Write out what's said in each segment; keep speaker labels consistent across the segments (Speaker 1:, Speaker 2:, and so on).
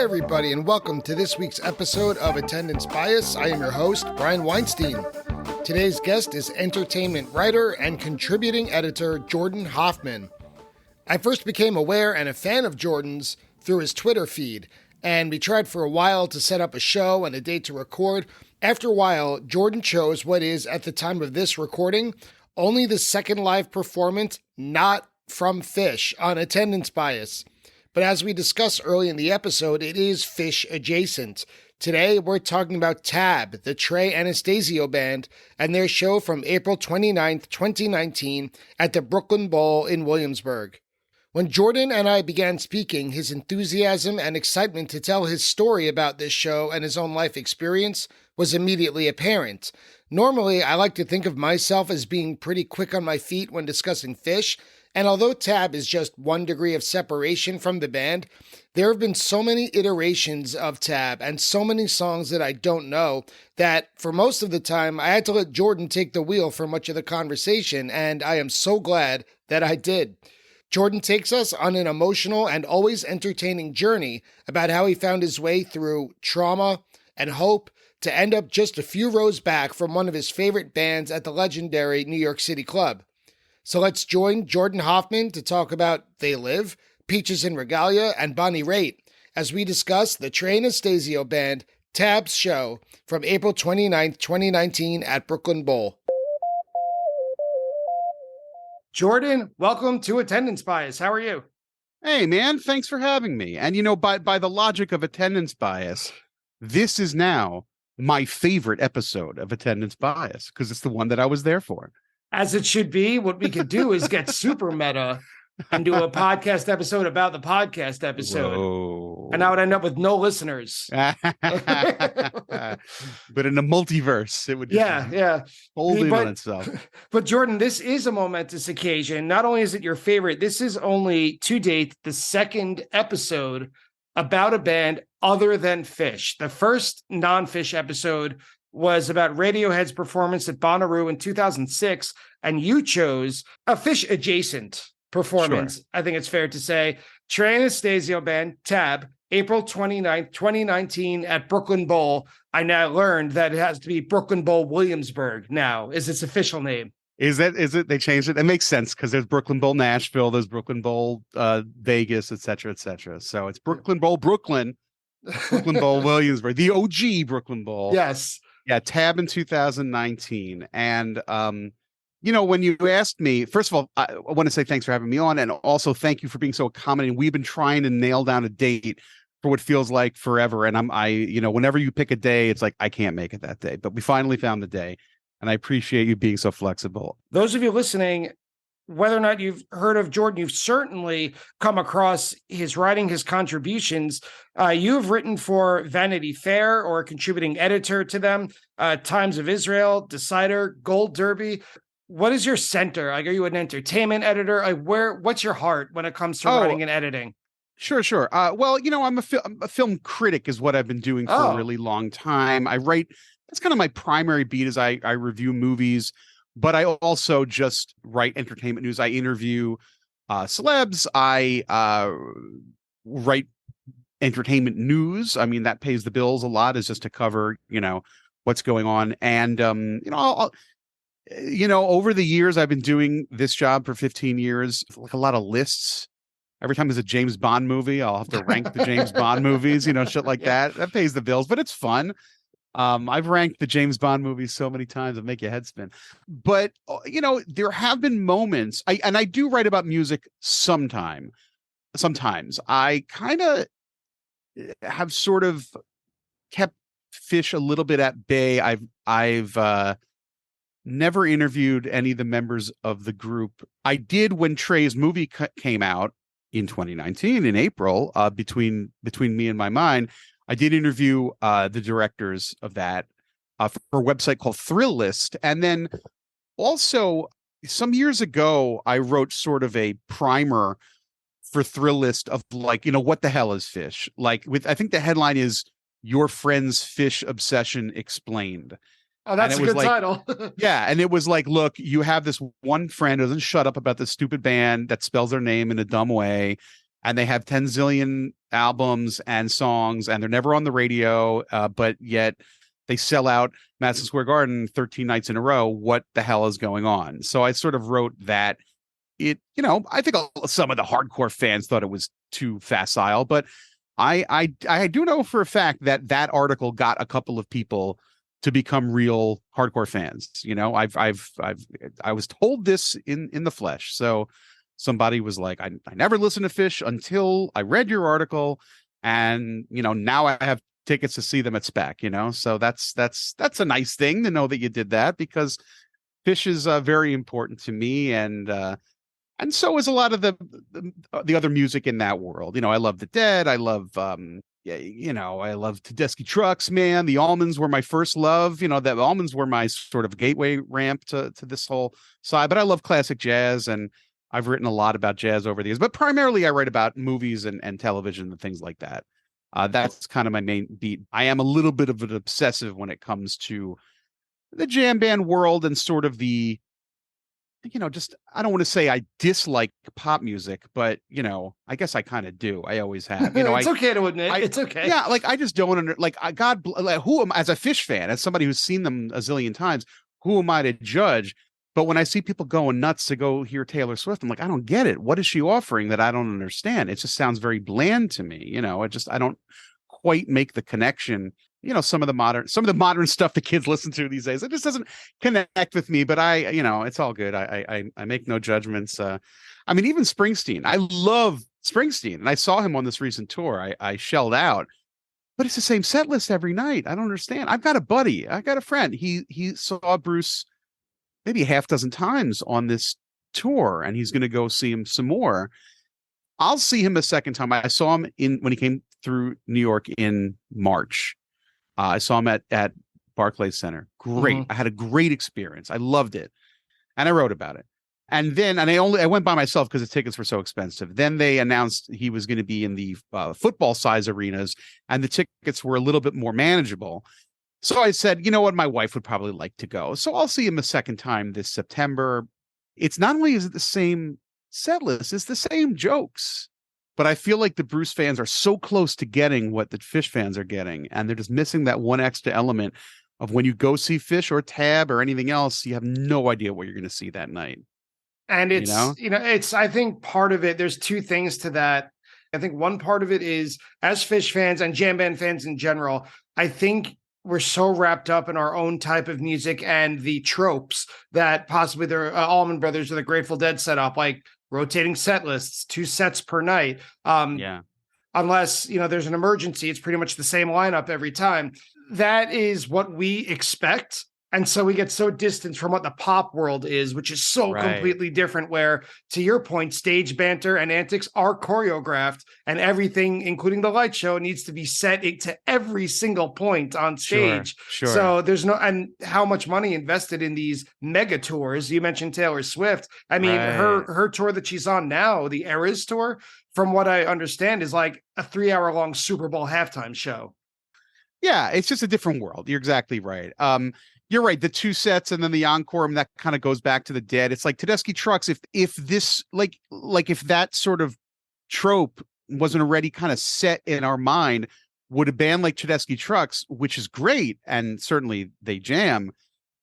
Speaker 1: everybody, and welcome to this week's episode of Attendance Bias. I am your host, Brian Weinstein. Today's guest is entertainment writer and contributing editor Jordan Hoffman. I first became aware and a fan of Jordan's through his Twitter feed, and we tried for a while to set up a show and a date to record. After a while, Jordan chose what is, at the time of this recording, only the second live performance not from Phish on Attendance Bias. But as we discussed early in the episode, it is Phish adjacent. Today, we're talking about Tab, the Trey Anastasio Band, and their show from April 29th, 2019 at the Brooklyn Bowl in Williamsburg. When Jordan and I began speaking, his enthusiasm and excitement to tell his story about this show and his own life experience was immediately apparent. Normally, I like to think of myself as being pretty quick on my feet when discussing Phish, and although Tab is just one degree of separation from the band, there have been so many iterations of Tab and so many songs that I don't know that for most of the time I had to let Jordan take the wheel for much of the conversation, and I am so glad that I did. Jordan takes us on an emotional and always entertaining journey about how he found his way through trauma and hope to end up just a few rows back from one of his favorite bands at the legendary New York City club. So let's join Jordan Hoffman to talk about They Live, Peaches and Regalia, and Bonnie Raitt as we discuss the Trey Anastasio Band Tab's show from April 29th, 2019 at Brooklyn Bowl. Jordan, welcome to Attendance Bias. How are you?
Speaker 2: Hey, man, thanks for having me. And, by the logic of attendance bias, this is now my favorite episode of Attendance Bias because it's the one that I was there for.
Speaker 1: As it should be. What we could do is get super meta and do a podcast episode about the podcast episode.
Speaker 2: Whoa.
Speaker 1: And I would end up with no listeners.
Speaker 2: But in a multiverse, it would hold in on itself.
Speaker 1: But Jordan, this is a momentous occasion. Not only is it your favorite, this is only to date the second episode about a band other than Phish. The first non-Phish episode was about Radiohead's performance at Bonnaroo in 2006, and you chose a Phish adjacent performance. Sure. I think it's fair to say. Trey Anastasio Band, Tab, April 29th, 2019 at Brooklyn Bowl. I now learned that it has to be Brooklyn Bowl Williamsburg now is its official name.
Speaker 2: Is it? They changed it? It makes sense because there's Brooklyn Bowl Nashville, there's Brooklyn Bowl Vegas, et cetera, et cetera. So it's Brooklyn Bowl Brooklyn Bowl Williamsburg, the OG Brooklyn Bowl.
Speaker 1: Yes.
Speaker 2: Yeah, Tab in 2019. And, when you asked me, first of all, I want to say thanks for having me on. And also thank you for being so accommodating. We've been trying to nail down a date for what feels like forever. And whenever you pick a day, it's like, I can't make it that day. But we finally found the day. And I appreciate you being so flexible.
Speaker 1: Those of you listening, whether or not you've heard of Jordan, you've certainly come across his writing, his contributions. You've written for Vanity Fair or a contributing editor to them, Times of Israel, Decider, Gold Derby. What is your center? Like, are you an entertainment editor? What's your heart when it comes to writing and editing?
Speaker 2: Sure. I'm a film critic is what I've been doing for a really long time. I write, that's kind of my primary beat is I review movies. But I also just write entertainment news. I interview celebs. I write entertainment news. I mean, that pays the bills a lot is just to cover, what's going on. And, over the years, I've been doing this job for 15 years, like a lot of lists. Every time there's a James Bond movie, I'll have to rank the James Bond movies, shit like that. That pays the bills, but it's fun. I've ranked the James Bond movies so many times it make your head spin. But, there have been moments, I do write about music sometimes. I kind of have sort of kept Phish a little bit at bay. I've never interviewed any of the members of the group. I did when Trey's movie came out in 2019 in April, between me and my mind. I did interview the directors of that for a website called Thrill List. And then also some years ago, I wrote sort of a primer for Thrill List of what the hell is Phish? I think the headline is Your Friend's Phish Obsession Explained.
Speaker 1: Oh, that's a good title.
Speaker 2: Yeah. And it was like, look, you have this one friend who doesn't shut up about this stupid band that spells their name in a dumb way. and they have 10 zillion albums and songs, and they're never on the radio, but yet they sell out Madison Square Garden 13 nights in a row. What the hell is going on? So I sort of wrote that. I think some of the hardcore fans thought it was too facile, but I do know for a fact that that article got a couple of people to become real hardcore fans. I was told this in the flesh. So somebody was like, I never listened to Phish until I read your article, and now I have tickets to see them at Spec. So that's a nice thing to know that you did that, because Phish is very important to me, and so is a lot of the other music in that world. I love the Dead. I love I love Tedeschi Trucks, man. The Almonds were my first love. The Almonds were my sort of gateway ramp to this whole side. But I love classic jazz, and I've written a lot about jazz over the years. But primarily I write about movies and television and things like that. That's kind of my main beat. I am a little bit of an obsessive when it comes to the jam band world and sort of the I don't want to say I dislike pop music, but I guess I kind of do. I always have.
Speaker 3: It's okay to admit. It's okay.
Speaker 2: Yeah, I just don't who am, as a Phish fan, as somebody who's seen them a zillion times, who am I to judge? But when I see people going nuts to go hear Taylor Swift, I'm like, I don't get it. What is she offering that I don't understand? It just sounds very bland to me. I don't quite make the connection. Some of the modern stuff the kids listen to these days, it just doesn't connect with me. But it's all good. I make no judgments. Even Springsteen, I love Springsteen, and I saw him on this recent tour. I shelled out, but it's the same set list every night. I don't understand. I've got a friend. He saw Bruce maybe a half dozen times on this tour, and he's going to go see him some more. I'll see him a second time. I saw him when he came through New York in March. I saw him at Barclays Center. Great. I had a great experience. I loved it. And I wrote about it. And then, I went by myself because the tickets were so expensive. Then they announced he was going to be in the football size arenas, and the tickets were a little bit more manageable. So I said, you know what? My wife would probably like to go. So I'll see him a second time this September. It's not only is it the same set list, it's the same jokes. But I feel like the Bruce fans are so close to getting what the Phish fans are getting, and they're just missing that one extra element of when you go see Phish or Tab or anything else, you have no idea what you're going to see that night.
Speaker 3: And it's, I think part of it, there's two things to that. I think one part of it is, as Phish fans and jam band fans in general, I think we're so wrapped up in our own type of music and the tropes that possibly the Allman Brothers or the Grateful Dead set up, like rotating set lists, 2 sets per night. Unless, there's an emergency, it's pretty much the same lineup every time. That is what we expect. And so we get so distant from what the pop world is, which is so completely different, where, to your point, stage banter and antics are choreographed, and everything, including the light show, needs to be set to every single point on stage.
Speaker 2: Sure.
Speaker 3: So there's and how much money invested in these mega tours. You mentioned Taylor Swift. Her tour that she's on now, the Eras tour, from what I understand, is like a 3-hour-long Super Bowl halftime show.
Speaker 2: Yeah, it's just a different world. You're exactly right. You're right. The 2 sets and then the encore, and that kind of goes back to the Dead. It's like Tedeschi Trucks. If this like if that sort of trope wasn't already kind of set in our mind, would a band like Tedeschi Trucks, which is great, and certainly they jam,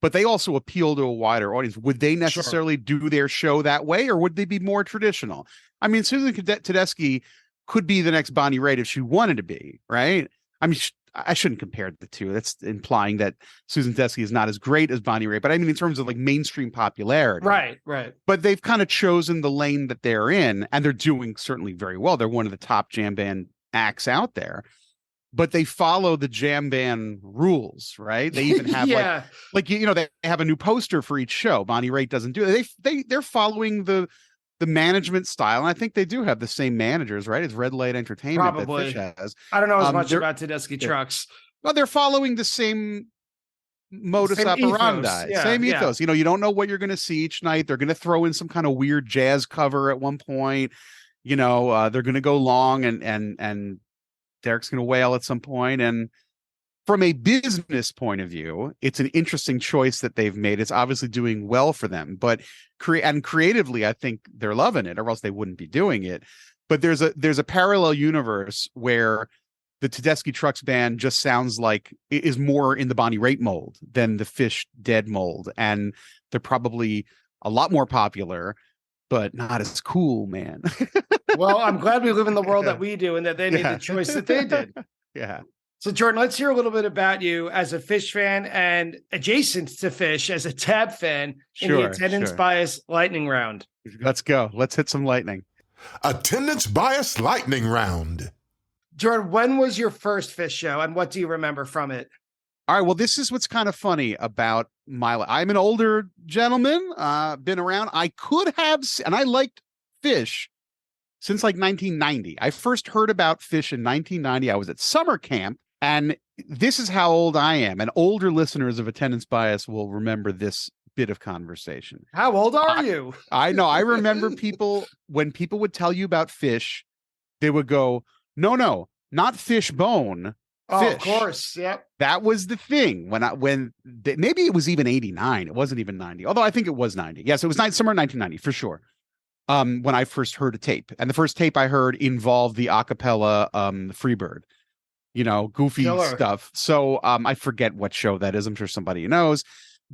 Speaker 2: but they also appeal to a wider audience, would they necessarily do their show that way, or would they be more traditional? Susan Tedeschi could be the next Bonnie Raitt if she wanted to be, right? I shouldn't compare the two. That's implying that Susan Tedeschi is not as great as Bonnie Raitt. But in terms of like mainstream popularity.
Speaker 3: Right.
Speaker 2: But they've kind of chosen the lane that they're in, and they're doing certainly very well. They're one of the top jam band acts out there. But they follow the jam band rules, right? They even have they have a new poster for each show. Bonnie Raitt doesn't do it. They're following the management style, and I think they do have the same managers, right? It's Red Light Entertainment
Speaker 3: Probably.
Speaker 2: that Phish has.
Speaker 3: I don't know as much about Tedeschi Trucks.
Speaker 2: Well, they're following the same modus operandi, same ethos. You don't know what you're going to see each night. They're going to throw in some kind of weird jazz cover at one point. They're going to go long, and Derek's going to wail at some point, and from a business point of view, it's an interesting choice that they've made. It's obviously doing well for them, but creatively, I think they're loving it, or else they wouldn't be doing it. But there's a parallel universe where the Tedeschi Trucks Band just sounds like it is more in the Bonnie Raitt mold than the Phish Dead mold, and they're probably a lot more popular, but not as cool, man.
Speaker 3: Well, I'm glad we live in the world that we do, and that they made the choice that they did.
Speaker 2: Yeah.
Speaker 3: So, Jordan, let's hear a little bit about you as a Phish fan and adjacent to Phish as a Tab fan in the attendance bias lightning round.
Speaker 2: Let's go. Let's hit some lightning.
Speaker 4: Attendance bias lightning round.
Speaker 3: Jordan, when was your first Phish show, and what do you remember from it?
Speaker 2: All right. Well, this is what's kind of funny about my life. I'm an older gentleman, been around. I could have, and I liked Phish since like 1990. I first heard about Phish in 1990. I was at summer camp. And this is how old I am. And older listeners of Attendance Bias will remember this bit of conversation.
Speaker 3: How old are you?
Speaker 2: I know. I remember when people would tell you about Phish, they would go, no, not Fishbone.
Speaker 3: Oh,
Speaker 2: Phish.
Speaker 3: Of course. Yep.
Speaker 2: That was the thing maybe it was even 89. It wasn't even 90, although I think it was 90. Yes, it was somewhere in 1990 for sure. When I first heard a tape, and the first tape I heard involved the acapella Freebird. Goofy stuff. So I forget what show that is. I'm sure somebody knows.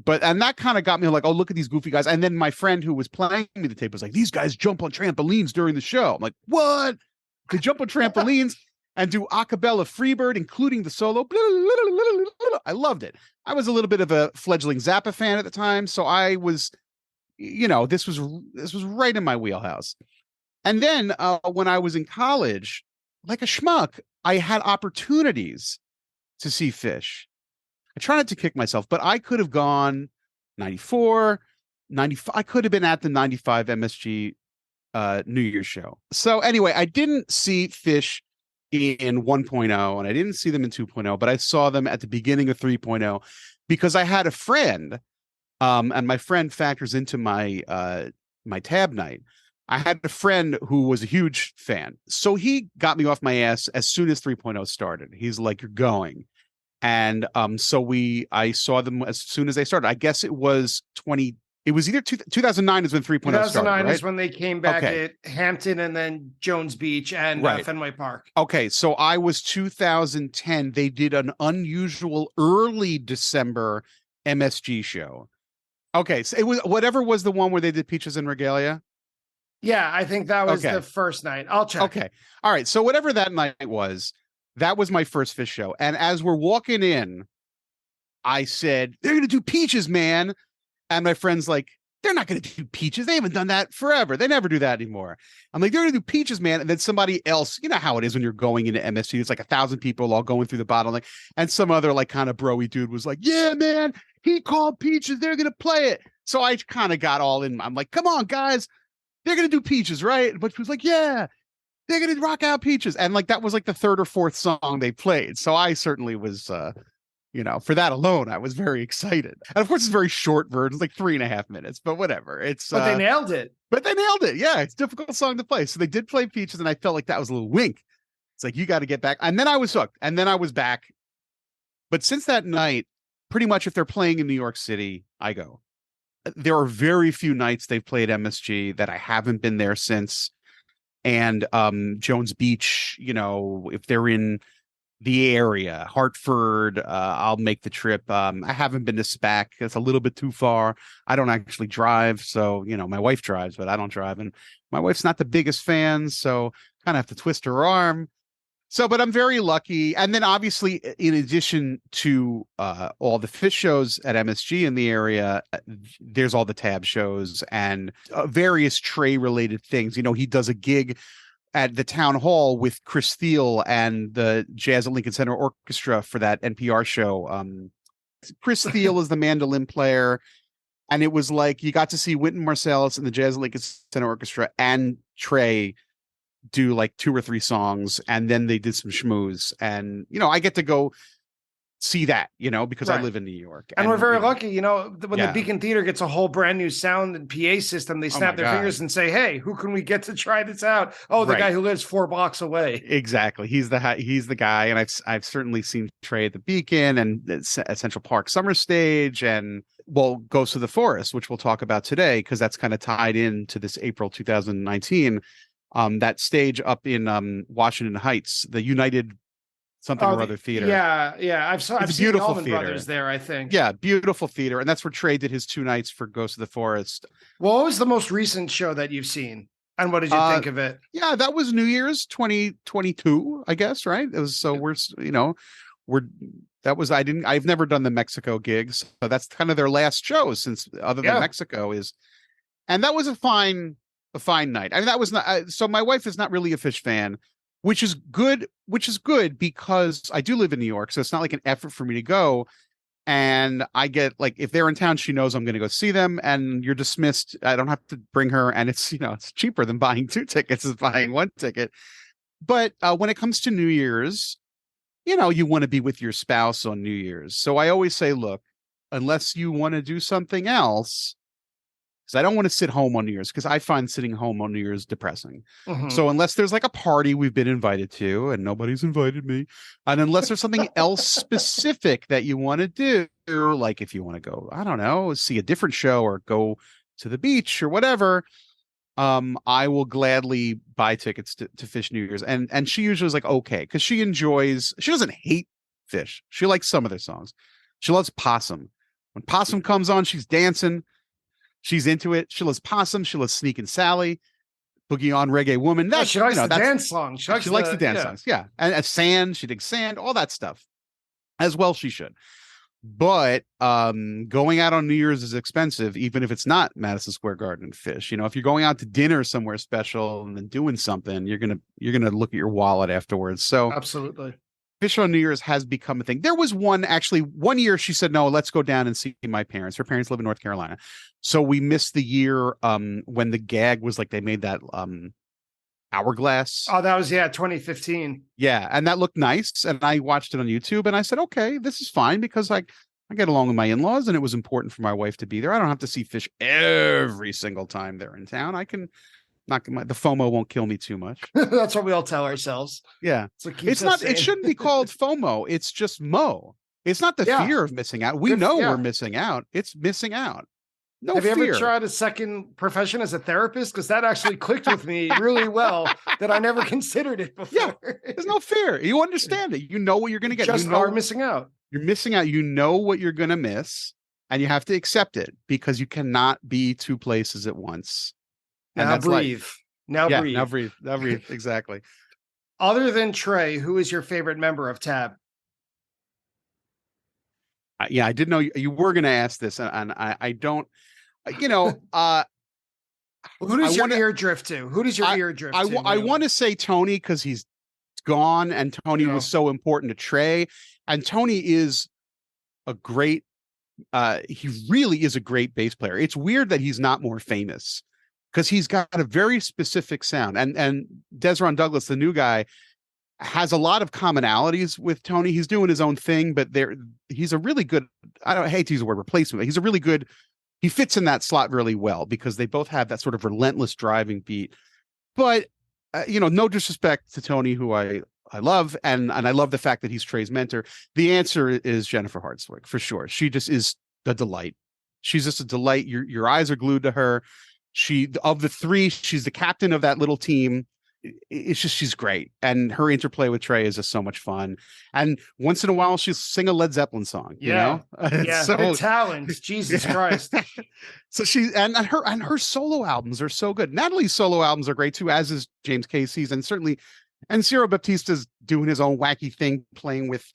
Speaker 2: And that kind of got me like, oh, look at these goofy guys. And then my friend who was playing me the tape was like, these guys jump on trampolines during the show. I'm like, what? They jump on trampolines and do acapella Freebird, including the solo. I loved it. I was a little bit of a fledgling Zappa fan at the time. So I was, this was right in my wheelhouse. And then when I was in college, like a schmuck, I had opportunities to see Phish. I try not to kick myself, but I could have gone 94, 95. I could have been at the 95 MSG New Year's show. So anyway, I didn't see Phish in 1.0 and I didn't see them in 2.0, but I saw them at the beginning of 3.0 because I had a friend, and my friend factors into my my tab night. I had a friend who was a huge fan. So he got me off my ass as soon as 3.0 started. He's like, you're going. And I saw them as soon as they started. I guess it was either 2009 is when 3.0 started,
Speaker 3: 2009
Speaker 2: right?
Speaker 3: is when they came back at Hampton and then Jones Beach and Fenway Park. Okay,
Speaker 2: so I was 2010. They did an unusual early December MSG show. Okay, so it was whatever was the one where they did Peaches and Regalia.
Speaker 3: Yeah, I think that was the first night. I'll check.
Speaker 2: Okay. All right. So whatever that night was, that was my first Phish show. And as we're walking in, I said, they're going to do Peaches, man. And my friend's like, they're not going to do Peaches. They haven't done that forever. They never do that anymore. I'm like, they're going to do Peaches, man. And then somebody else, you know how it is when you're going into MSG, it's like 1,000 people all going through the bottle. Like, and some other like kind of bro-y dude was like, yeah, man, he called Peaches. They're going to play it. So I kind of got all in. I'm like, come on, guys. They're going to do Peaches, right? But she was like, yeah, they're going to rock out Peaches. And like, that was like the third or fourth song they played. So I certainly was, for that alone, I was very excited. And of course, it's a very short version. It's like 3.5 minutes, but whatever.
Speaker 3: But they nailed it.
Speaker 2: Yeah, it's a difficult song to play. So they did play Peaches. And I felt like that was a little wink. It's like, you got to get back. And then I was hooked. And then I was back. But since that night, pretty much if they're playing in New York City, I go. There are very few nights they've played MSG that I haven't been there since. And Jones Beach, if they're in the area, Hartford, I'll make the trip. I haven't been to SPAC. It's a little bit too far. I don't actually drive. So, my wife drives, but I don't drive. And my wife's not the biggest fan. So kind of have to twist her arm. So, but I'm very lucky. And then obviously, in addition to all the Phish shows at MSG in the area, there's all the Tab shows and various Trey related things. He does a gig at the town hall with Chris Thiel and the Jazz at Lincoln Center Orchestra for that NPR show. Chris Thiel is the mandolin player. And it was like you got to see Wynton Marsalis and the Jazz at Lincoln Center Orchestra and Trey do like 2 or 3 songs, and then they did some schmooze. And I get to go see that, because I
Speaker 3: Right.
Speaker 2: live in New York.
Speaker 3: And we're very lucky, when
Speaker 2: Yeah.
Speaker 3: the Beacon Theater gets a whole brand new sound and PA system, they snap
Speaker 2: my
Speaker 3: their
Speaker 2: God.
Speaker 3: fingers and say, hey, who can we get to try this out? Oh, the
Speaker 2: Right.
Speaker 3: guy who lives 4 blocks away.
Speaker 2: Exactly. He's the guy. And I've certainly seen Trey at the Beacon and at Central Park Summer Stage, and Ghosts of the Forest, which we'll talk about today, because that's kind of tied into this April 2019. That stage up in Washington Heights, the United something or other theater.
Speaker 3: Yeah. I've seen the Allman Brothers there, I think.
Speaker 2: Yeah, beautiful theater. And that's where Trey did his 2 nights for Ghost of the Forest.
Speaker 3: Well, what was the most recent show that you've seen? And what did you think of it?
Speaker 2: Yeah, that was New Year's 2022, I guess, right? It was I've never done the Mexico gigs. So that's kind of their last show since other than Mexico is. And that was a fine night. I mean, that was not, so my wife is not really a Phish fan, which is good because I do live in New York. So it's not like an effort for me to go. And I get, like, if they're in town, she knows I'm going to go see them, and you're dismissed. I don't have to bring her. And it's, it's cheaper than buying 2 tickets is buying 1 ticket. But when it comes to New Year's, you want to be with your spouse on New Year's. So I always say, look, unless you want to do something else, because I don't want to sit home on New Year's, because I find sitting home on New Year's depressing. Mm-hmm. So unless there's like a party we've been invited to, and nobody's invited me, and unless there's something else specific that you want to do, like if you want to go, I don't know, see a different show or go to the beach or whatever, I will gladly buy tickets to Phish New Year's. And she usually is like, okay, because she doesn't hate Phish. She likes some of their songs. She loves Possum. When Possum comes on, she's dancing. She's into it. She loves Possum. She loves Sneakin' Sally, Boogie on Reggae Woman.
Speaker 3: She likes the dance songs. She likes
Speaker 2: the dance songs. Yeah. And Sand, she digs Sand, all that stuff. As well she should. But going out on New Year's is expensive, even if it's not Madison Square Garden and Phish. If you're going out to dinner somewhere special and then doing something, you're gonna look at your wallet afterwards. So
Speaker 3: absolutely.
Speaker 2: Phish on New Year's has become a thing. There was one year she said, no, let's go down and see my parents. Her parents live in North Carolina. So we missed the year when the gag was like they made that hourglass.
Speaker 3: Oh, that was 2015.
Speaker 2: Yeah, and that looked nice. And I watched it on YouTube and I said, okay, this is fine, because I get along with my in-laws, and it was important for my wife to be there. I don't have to see Phish every single time they're in town. I can the FOMO won't kill me too much.
Speaker 3: That's what we all tell ourselves.
Speaker 2: Yeah. It's not, it shouldn't be called FOMO. It's just Mo. It's not the fear of missing out. We know we're missing out. It's missing out. No fear.
Speaker 3: Have you ever tried a second profession as a therapist? Because that actually clicked with me really well, that I never considered it before.
Speaker 2: Yeah, there's no fear. You understand it. You know what you're going to get.
Speaker 3: Just are missing out.
Speaker 2: You're missing out. You know what you're going to miss, and you have to accept it, because you cannot be 2 places at once. And
Speaker 3: now breathe. Now breathe.
Speaker 2: Now breathe. Exactly.
Speaker 3: Other than Trey, who is your favorite member of Tab?
Speaker 2: I didn't know you were going to ask this, and I don't. Who
Speaker 3: does your ear drift to? Who does your ear drift to?
Speaker 2: I want to say Tony, because he's gone, and Tony was so important to Trey, and Tony is a great. He really is a great bass player. It's weird that he's not more famous, because he's got a very specific sound. And Desron Douglas, the new guy, has a lot of commonalities with Tony. He's doing his own thing, but he's a really good, I hate to use the word replacement, but he's a really good, he fits in that slot really well, because they both have that sort of relentless driving beat. But, no disrespect to Tony, who I love, and I love the fact that he's Trey's mentor. The answer is Jennifer Hartswick, for sure. She just is a delight. She's just a delight. Your eyes are glued to her. Of the 3, she's the captain of that little team. It's just, she's great. And her interplay with Trey is just so much fun. And once in a while, she'll sing a Led Zeppelin song,
Speaker 3: Yeah, her talent, Jesus Christ.
Speaker 2: So her solo albums are so good. Natalie's solo albums are great too, as is James Casey's, and Ciro Baptista's doing his own wacky thing, playing with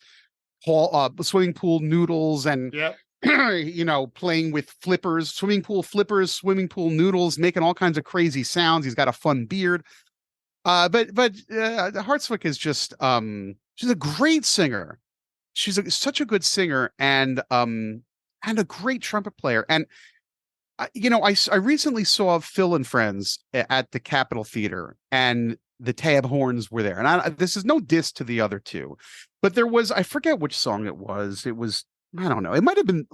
Speaker 2: swimming pool noodles, and playing with swimming pool noodles, making all kinds of crazy sounds. He's got a fun beard. But Hartswick is just she's a great singer. She's such a good singer, and a great trumpet player. And I recently saw Phil and Friends at the Capitol Theater, and the tab horns were there. And this is no diss to the other two, but there was, I forget which song it was. It was, I don't know. It might have been,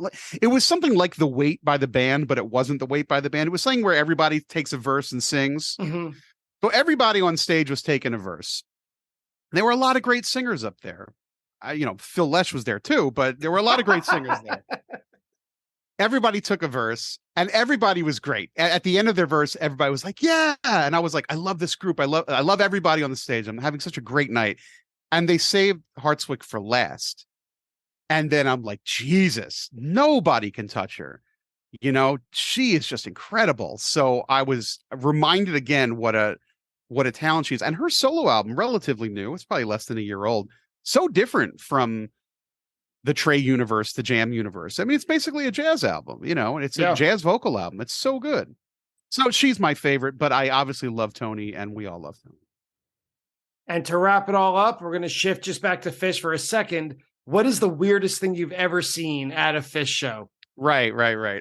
Speaker 2: it was something like The Weight by the Band, but it wasn't The Weight by the Band. It was something where everybody takes a verse and sings.
Speaker 3: Mm-hmm.
Speaker 2: So everybody on stage was taking a verse. There were a lot of great singers up there. Phil Lesh was there too, but there were a lot of great singers there. Everybody took a verse and everybody was great. At the end of their verse, everybody was like, yeah. And I was like, I love this group. I love everybody on the stage. I'm having such a great night. And they saved Hartswick for last. And then I'm like, Jesus, nobody can touch her. She is just incredible. So I was reminded again what a talent she is. And her solo album, relatively new, it's probably less than a year old. So different from the Trey universe, the Jam universe. I mean, it's basically a jazz album, and it's a jazz vocal album. It's so good. So she's my favorite, but I obviously love Tony, and we all love Tony.
Speaker 3: And to wrap it all up, we're going to shift just back to Phish for a second. What is the weirdest thing you've ever seen at a Phish show?
Speaker 2: Right.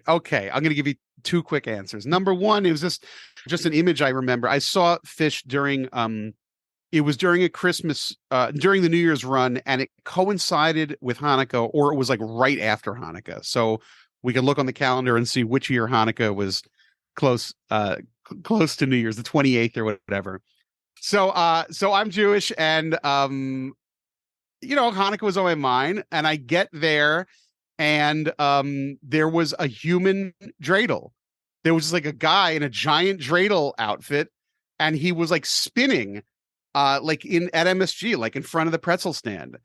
Speaker 2: Okay, I'm going to give you two quick answers. Number one, it was just an image I remember. I saw Phish during it was during a Christmas, during the New Year's run, and it coincided with Hanukkah, or it was like right after Hanukkah. So we could look on the calendar and see which year Hanukkah was close to New Year's, the 28th or whatever. So I'm Jewish, and Hanukkah was on my mind, and I get there, and there was a human dreidel. There was just like a guy in a giant dreidel outfit, and he was like spinning. At MSG, like in front of the pretzel stand.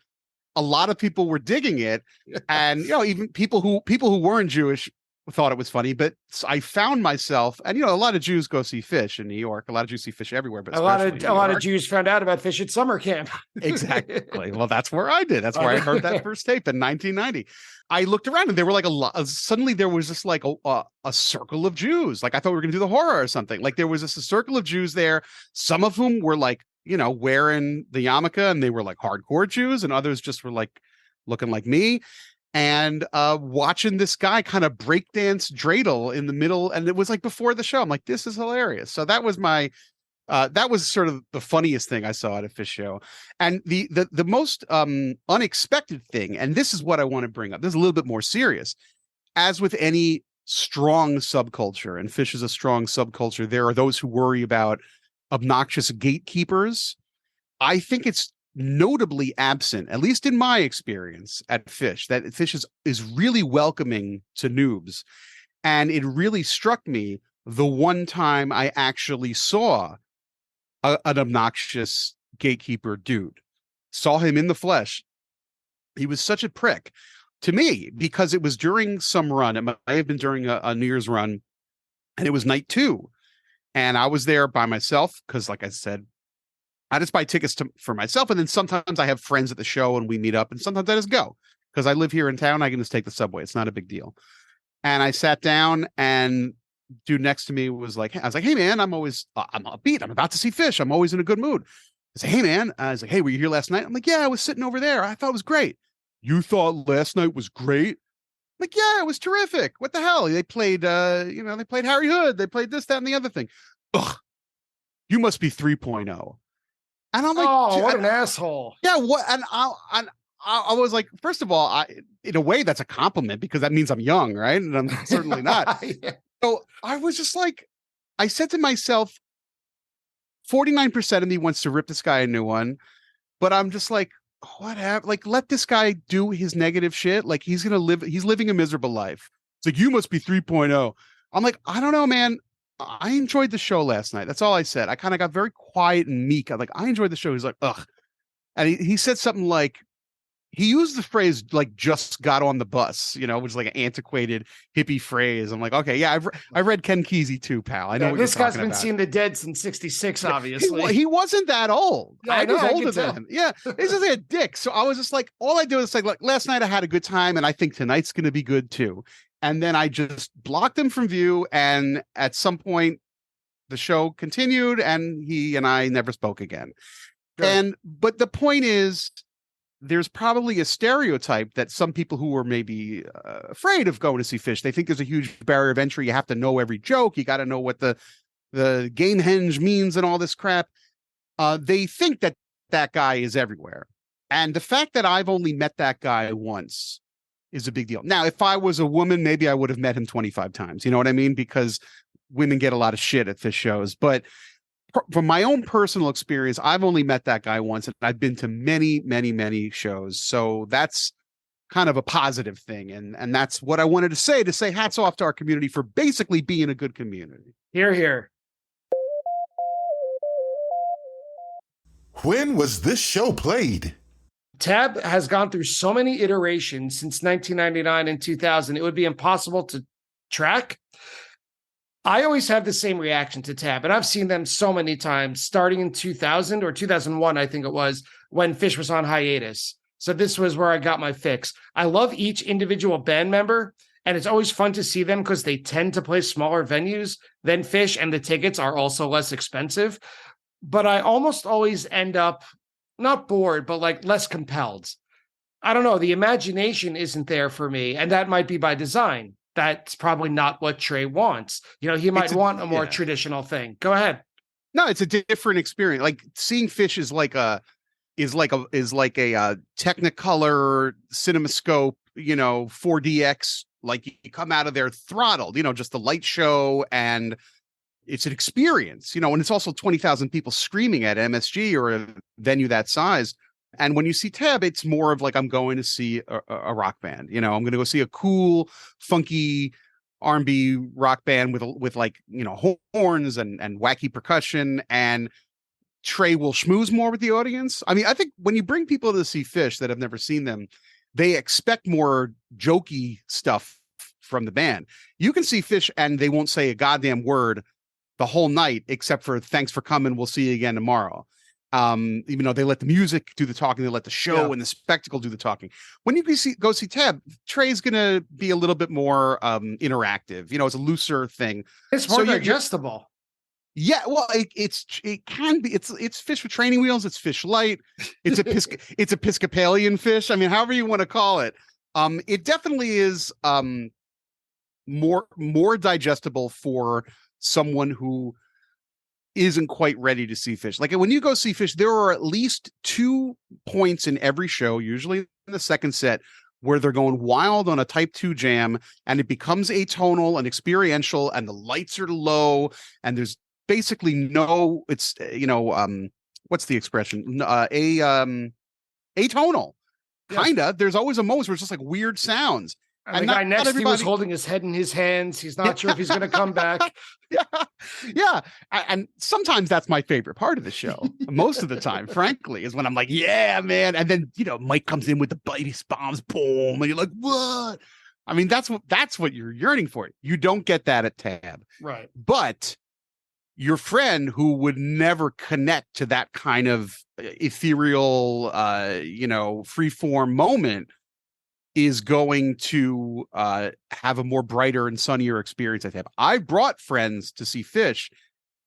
Speaker 2: A lot of people were digging it, and even people who weren't Jewish thought it was funny. But I found myself, and a lot of Jews go see Phish in New York. A lot of Jews see Phish everywhere, but
Speaker 3: a lot of Jews found out about Phish at summer camp.
Speaker 2: Exactly. Well, that's where I did. That's where I heard that first tape in 1990. I looked around, and there were like a lot. Suddenly, there was just like a circle of Jews. Like I thought we were going to do the horror or something. Like there was just a circle of Jews there. Some of whom were like, wearing the yarmulke, and they were like hardcore Jews, and others just were like looking like me, and watching this guy kind of breakdance dreidel in the middle. And it was like before the show. I'm like, this is hilarious. So that was that was sort of the funniest thing I saw at a Phish show. And the most unexpected thing, and this is what I want to bring up. This is a little bit more serious. As with any strong subculture, and Phish is a strong subculture, there are those who worry about obnoxious gatekeepers. I think it's notably absent, at least in my experience at Phish, that Phish is really welcoming to noobs. And it really struck me the one time I actually saw an obnoxious gatekeeper dude, saw him in the flesh. He was such a prick to me because it was during some run. It might have been during a New Year's run, and it was night 2. And I was there by myself because, like I said, I just buy tickets for myself. And then sometimes I have friends at the show and we meet up, and sometimes I just go because I live here in town. I can just take the subway. It's not a big deal. And I sat down, and dude next to me was like, I was like, hey man, I'm upbeat. I'm about to see Phish. I'm always in a good mood. I said, hey man. I was like, hey, were you here last night? I'm like, yeah, I was sitting over there. I thought it was great. You thought last night was great? Like, yeah, it was terrific. What the hell? They played, they played Harry Hood. They played this, that, and the other thing. Ugh, you must be 3.0. And I'm like,
Speaker 3: oh, what an asshole.
Speaker 2: Yeah, what? And I was like, first of all, in a way, that's a compliment because that means I'm young, right? And I'm certainly not. Yeah. So I was just like, I said to myself, 49% of me wants to rip this guy a new one, but I'm just like, whatever. Like, let this guy do his negative shit. Like, he's living a miserable life. It's like, you must be 3.0. I'm like, I don't know, man. I enjoyed the show last night. That's all I said. I kind of got very quiet and meek. I'm like, I enjoyed the show. He's like, ugh. And he said something like, he used the phrase like just got on the bus, which is like an antiquated hippie phrase. I'm like, okay, yeah, I read Ken Kesey too, pal. I know what
Speaker 3: this
Speaker 2: you're
Speaker 3: guy's been
Speaker 2: about.
Speaker 3: seeing the dead since 66, obviously.
Speaker 2: He wasn't that old.
Speaker 3: Yeah,
Speaker 2: I was older than him. Yeah, he's just like a dick. So I was just like, all I do is like last night I had a good time, and I think tonight's going to be good too. And then I just blocked him from view, and at some point the show continued, and he and I never spoke again. Sure. But the point is, there's probably a stereotype that some people who are maybe afraid of going to see Phish, they think there's a huge barrier of entry. You have to know every joke. You got to know what the Gamehenge means and all this crap. they think that that guy is everywhere. And the fact that I've only met that guy once is a big deal. Now, if I was a woman, maybe I would have met him 25 times. You know what I mean? Because women get a lot of shit at Phish shows. But from my own personal experience, I've only met that guy once, and I've been to many, many, many shows. So that's kind of a positive thing. And that's what I wanted to say hats off to our community for basically being a good community.
Speaker 3: Hear, hear.
Speaker 4: When was this show played?
Speaker 3: Tab has gone through so many iterations since 1999 and 2000, it would be impossible to track. I always have the same reaction to Tab, and I've seen them so many times, starting in 2000 or 2001, I think it was, when Phish was on hiatus. So this was where I got my fix. I love each individual band member, and it's always fun to see them because they tend to play smaller venues than Phish, and the tickets are also less expensive. But I almost always end up not bored, but like less compelled. I don't know. The imagination isn't there for me. And that might be by design. That's probably not what Trey wants. You know, he might want a more traditional thing. Go ahead.
Speaker 2: No, it's a different experience. Like seeing Phish is like a Technicolor CinemaScope, 4DX, like you come out of there throttled, just the light show, and it's an experience, and it's also 20,000 people screaming at MSG or a venue that size. And when you see Tab, it's more of like, I'm going to see a rock band, I'm going to go see a cool, funky R&B rock band with like, horns and wacky percussion, and Trey will schmooze more with the audience. I mean, I think when you bring people to see Phish that have never seen them, they expect more jokey stuff from the band. You can see Phish and they won't say a goddamn word the whole night, except for thanks for coming, we'll see you again tomorrow. Even though they let the music do the talking, they let the show and the spectacle do the talking. When you go see Tab, Trey's gonna be a little bit more interactive. It's a looser thing.
Speaker 3: It's more digestible.
Speaker 2: Yeah, well, it can be. It's Phish with training wheels. It's Phish light. It's it's Episcopalian Phish. I mean, however you want to call it. It definitely is more digestible for someone who isn't quite ready to see Phish. Like when you go see Phish, there are at least 2 points in every show, usually in the second set, where they're going wild on a type 2 jam, and it becomes atonal and experiential, and the lights are low, and there's basically no, it's what's the expression? Atonal. Kinda. There's always a moment where it's just like weird sounds.
Speaker 3: And the guy next to you was holding his head in his hands. He's not sure if he's going to come back.
Speaker 2: Yeah. And sometimes that's my favorite part of the show. Most of the time, frankly, is when I'm like, yeah, man. And then, Mike comes in with the biting bombs, boom. And you're like, what? I mean, that's what you're yearning for. You don't get that at Tab.
Speaker 3: Right.
Speaker 2: But your friend who would never connect to that kind of ethereal, free-form moment is going to have a more brighter and sunnier experience. I brought friends to see Phish,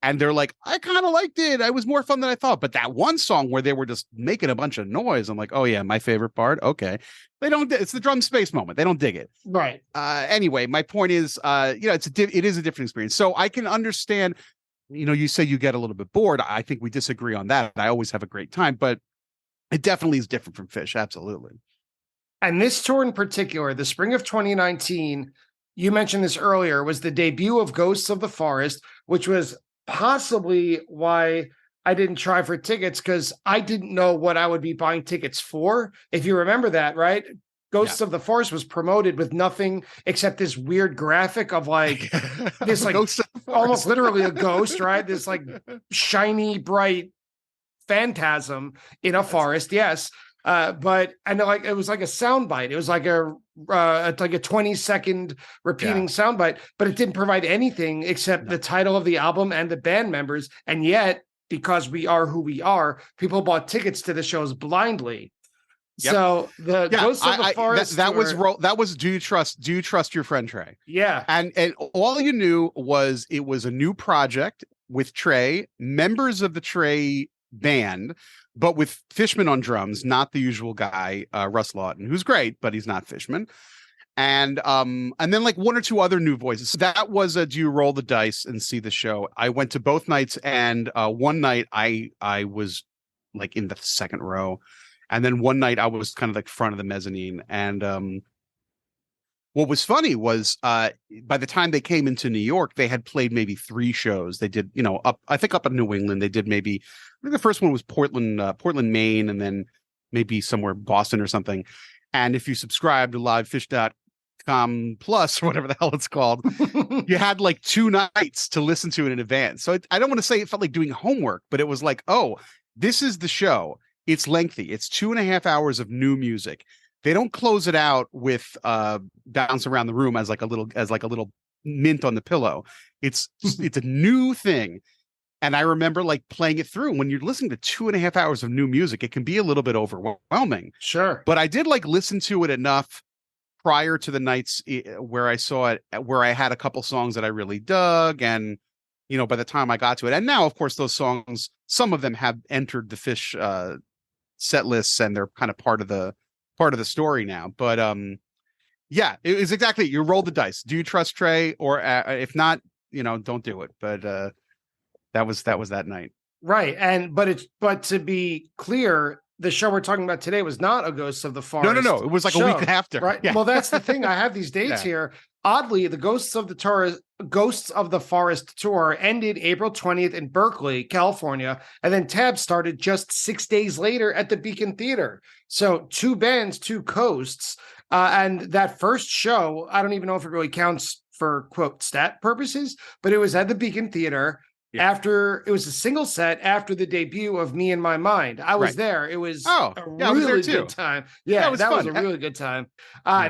Speaker 2: and they're like, I kind of liked it. It was more fun than I thought. But that one song where they were just making a bunch of noise, I'm like, oh yeah, my favorite part. Okay. They don't, it's the drum space moment. They don't dig it.
Speaker 3: Right.
Speaker 2: Anyway, my point is, it is a different experience. So I can understand, you say you get a little bit bored. I think we disagree on that. I always have a great time, but it definitely is different from Phish. Absolutely.
Speaker 3: And this tour in particular, the spring of 2019, you mentioned this earlier, was the debut of Ghosts of the Forest, which was possibly why I didn't try for tickets, because I didn't know what I would be buying tickets for. If you remember that, right? Ghosts of the Forest was promoted with nothing except this weird graphic of like this, like almost literally a ghost, right? This like shiny, bright phantasm in a forest. Yes. But I know, like, it was like a soundbite. It was like a 20-second repeating soundbite, but it didn't provide anything except the title of the album and the band members. And yet, because we are who we are, people bought tickets to the shows blindly. Yep. So the Ghosts of the Forest
Speaker 2: that was do you trust your friend Trey?
Speaker 3: Yeah.
Speaker 2: And all you knew was it was a new project with Trey, members of the Trey band, but with Fishman on drums, not the usual guy, Russ Lawton, who's great, but he's not Fishman. And then like one or two other new voices. So that was a do you roll the dice and see the show. I went to both nights, and one night I was like in the second row, and then one night I was kind of like front of the mezzanine. And what was funny was by the time they came into New York, they had played maybe 3 shows. They did, up in New England, they did maybe, I think the first one was Portland, Maine, and then maybe somewhere Boston or something. And if you subscribe to livefish.com plus or whatever the hell it's called, you had like 2 nights to listen to it in advance. So I don't want to say it felt like doing homework, but it was like, oh, this is the show. It's lengthy. It's 2.5 hours of new music. They don't close it out with bounce around the room as like a little mint on the pillow. It's a new thing. And I remember like playing it through. When you're listening to 2.5 hours of new music, it can be a little bit overwhelming.
Speaker 3: Sure.
Speaker 2: But I did like listen to it enough prior to the nights where I saw it, where I had a couple songs that I really dug. And, by the time I got to it, and now, of course, those songs, some of them have entered the Phish set lists, and they're kind of part of the story now. But yeah, it was exactly, you roll the dice. Do you trust Trey? Or if not, don't do it. But that was that night.
Speaker 3: Right. But to be clear, the show we're talking about today was not a Ghosts of the Forest.
Speaker 2: No. It was like
Speaker 3: show,
Speaker 2: a week after.
Speaker 3: Right.
Speaker 2: Yeah.
Speaker 3: Well, that's the thing. I have these dates here. Oddly, the Ghosts of the Forest tour ended April 20th in Berkeley, California, and then Tab started just 6 days later at the Beacon Theater. So 2 bands, 2 coasts, and that first show, I don't even know if it really counts for quote stat purposes, but it was at the Beacon Theater. Yeah. After it was a single set after the debut of Me in My Mind. I was there. It was a really good time. Yeah, that was a really good time.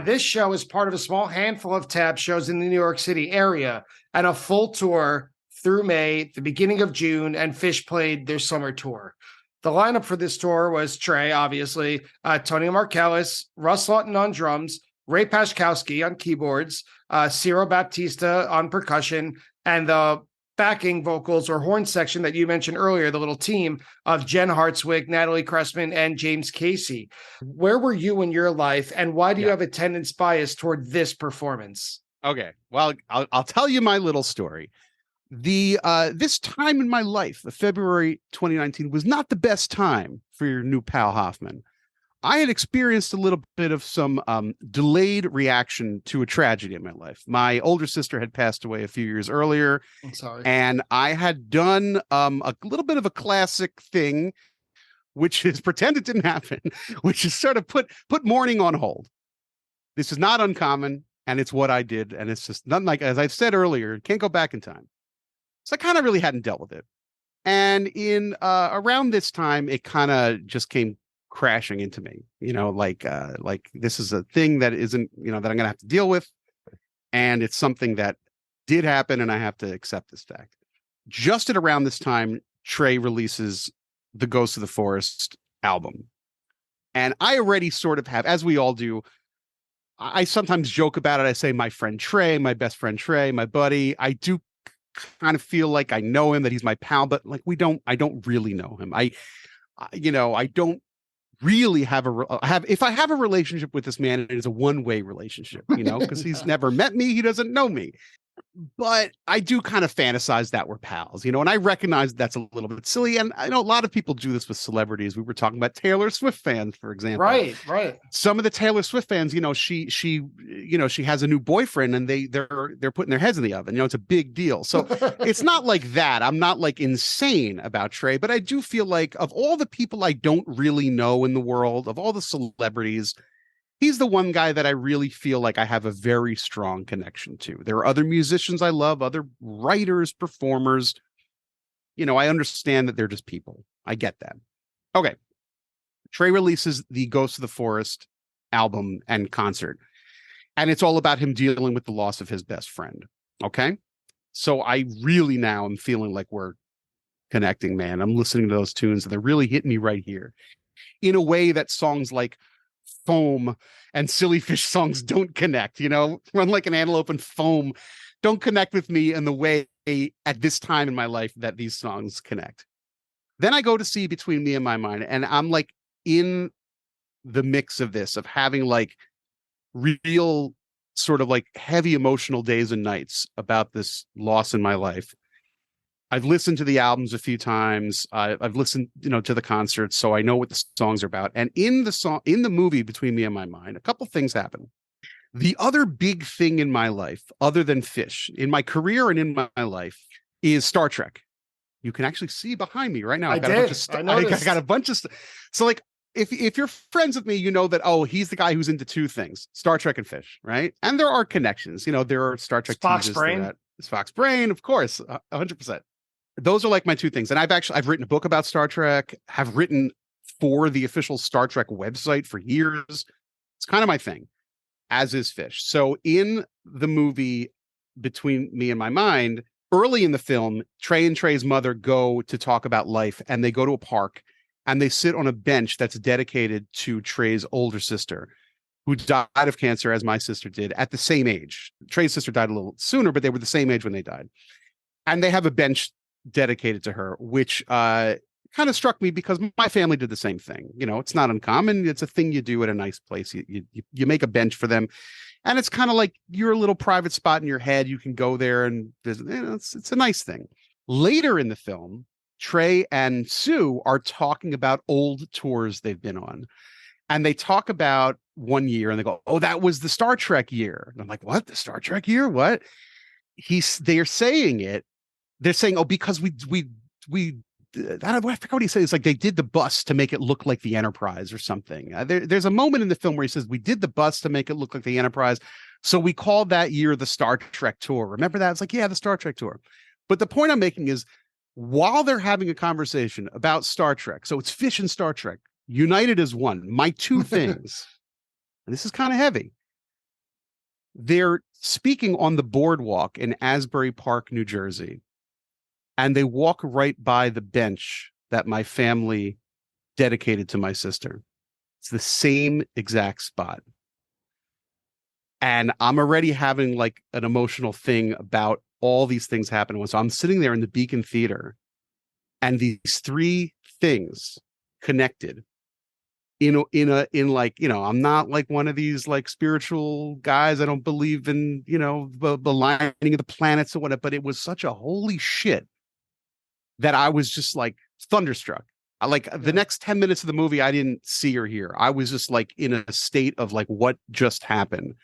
Speaker 3: This show is part of a small handful of Tab shows in the New York City area, and a full tour through May, the beginning of June, and Phish played their summer tour. The lineup for this tour was Trey, obviously, Tony Markellis, Russ Lawton on drums, Ray Pashkowski on keyboards, Ciro Baptista on percussion, and the backing vocals or horn section that you mentioned earlier, the little team of Jen Hartswick, Natalie Cressman, and James Casey. Where were you in your life, and why do you have attendance bias toward this performance?
Speaker 2: Okay, well, I'll tell you my little story. This time in my life, February 2019, was not the best time for your new pal Hoffman. I had experienced a little bit of some delayed reaction to a tragedy in my life. My older sister had passed away a few years earlier.
Speaker 3: I'm sorry.
Speaker 2: And I had done a little bit of a classic thing, which is pretend it didn't happen, which is sort of put mourning on hold. This is not uncommon, and it's what I did. And it's just nothing, like, as I've said earlier, can't go back in time. So I kind of really hadn't dealt with it. And in around this time, it kind of just came crashing into me, like this is a thing that isn't, that I'm gonna have to deal with, and it's something that did happen, and I have to accept this fact. Just at around this time, Trey releases the Ghosts of the Forest album, and I already sort of have, as we all do, I sometimes joke about it. I say my friend Trey, my best friend Trey, my buddy. I do kind of feel like I know him, that he's my pal, but like I don't really know him. I don't really if I have a relationship with this man, it is a one-way relationship, because he's never met me, he doesn't know me. But I do kind of fantasize that we're pals, and I recognize that's a little bit silly. And I know a lot of people do this with celebrities. We were talking about Taylor Swift fans, for example.
Speaker 3: Right.
Speaker 2: Some of the Taylor Swift fans, she has a new boyfriend, and they're putting their heads in the oven. It's a big deal. So it's not like that. I'm not like insane about Trey, but I do feel like of all the people I don't really know in the world, of all the celebrities, he's the one guy that I really feel like I have a very strong connection to. There are other musicians I love, other writers, performers. I understand that they're just people. I get that. Okay. Trey releases the Ghosts of the Forest album and concert, and it's all about him dealing with the loss of his best friend. Okay. So I really now am feeling like we're connecting, man. I'm listening to those tunes, and they're really hitting me right here in a way that songs like Foam and Silly Fish songs don't connect, Run Like an Antelope and Foam don't connect with me in the way at this time in my life that these songs connect. Then I go to see Between Me and My Mind, and I'm like in the mix of this, of having like real sort of like heavy emotional days and nights about this loss in my life. I've listened to the albums a few times. I've listened, to the concerts, so I know what the songs are about. And in the movie Between Me and My Mind, a couple things happen. The other big thing in my life, other than Phish, in my career and in my life, is Star Trek. You can actually see behind me right now.
Speaker 3: I
Speaker 2: got a bunch of so like if you're friends with me, you know that he's the guy who's into two things: Star Trek and Phish, right? And there are connections. There are Star Trek
Speaker 3: Spock's brain.
Speaker 2: It's Fox Brain, of course, 100%. Those are like my two things. And I've written a book about Star Trek, have written for the official Star Trek website for years. It's kind of my thing, as is Phish. So in the movie Between Me and My Mind, early in the film, Trey and Trey's mother go to talk about life, and they go to a park and they sit on a bench that's dedicated to Trey's older sister, who died of cancer, as my sister did, at the same age. Trey's sister died a little sooner, but they were the same age when they died. And they have a bench dedicated to her, which kind of struck me because my family did the same thing. It's not uncommon. It's a thing you do at a nice place. You make a bench for them, and it's kind of like your little private spot in your head. You can go there and visit. It's a nice thing. Later in the film, Trey and Sue are talking about old tours they've been on, and they talk about one year, and they go, "Oh, that was the Star Trek year." And I'm like, "What? The Star Trek year? What?" They're saying it. They're saying, "Oh, because we I forgot what he said. It's like they did the bus to make it look like the Enterprise or something." There's a moment in the film where he says, "We did the bus to make it look like the Enterprise, so we called that year the Star Trek tour." Remember that? It's like, yeah, the Star Trek tour. But the point I'm making is, while they're having a conversation about Star Trek, so it's Phish and Star Trek united as one. My two things, and this is kind of heavy. They're speaking on the boardwalk in Asbury Park, New Jersey. And they walk right by the bench that my family dedicated to my sister. It's the same exact spot. And I'm already having like an emotional thing about all these things happening. So I'm sitting there in the Beacon Theater, and these three things connected in like, I'm not like one of these like spiritual guys. I don't believe in, the lining of the planets or whatever, but it was such a holy shit that I was just like thunderstruck. The next 10 minutes of the movie, I didn't see or hear. I was just like in a state of like, what just happened?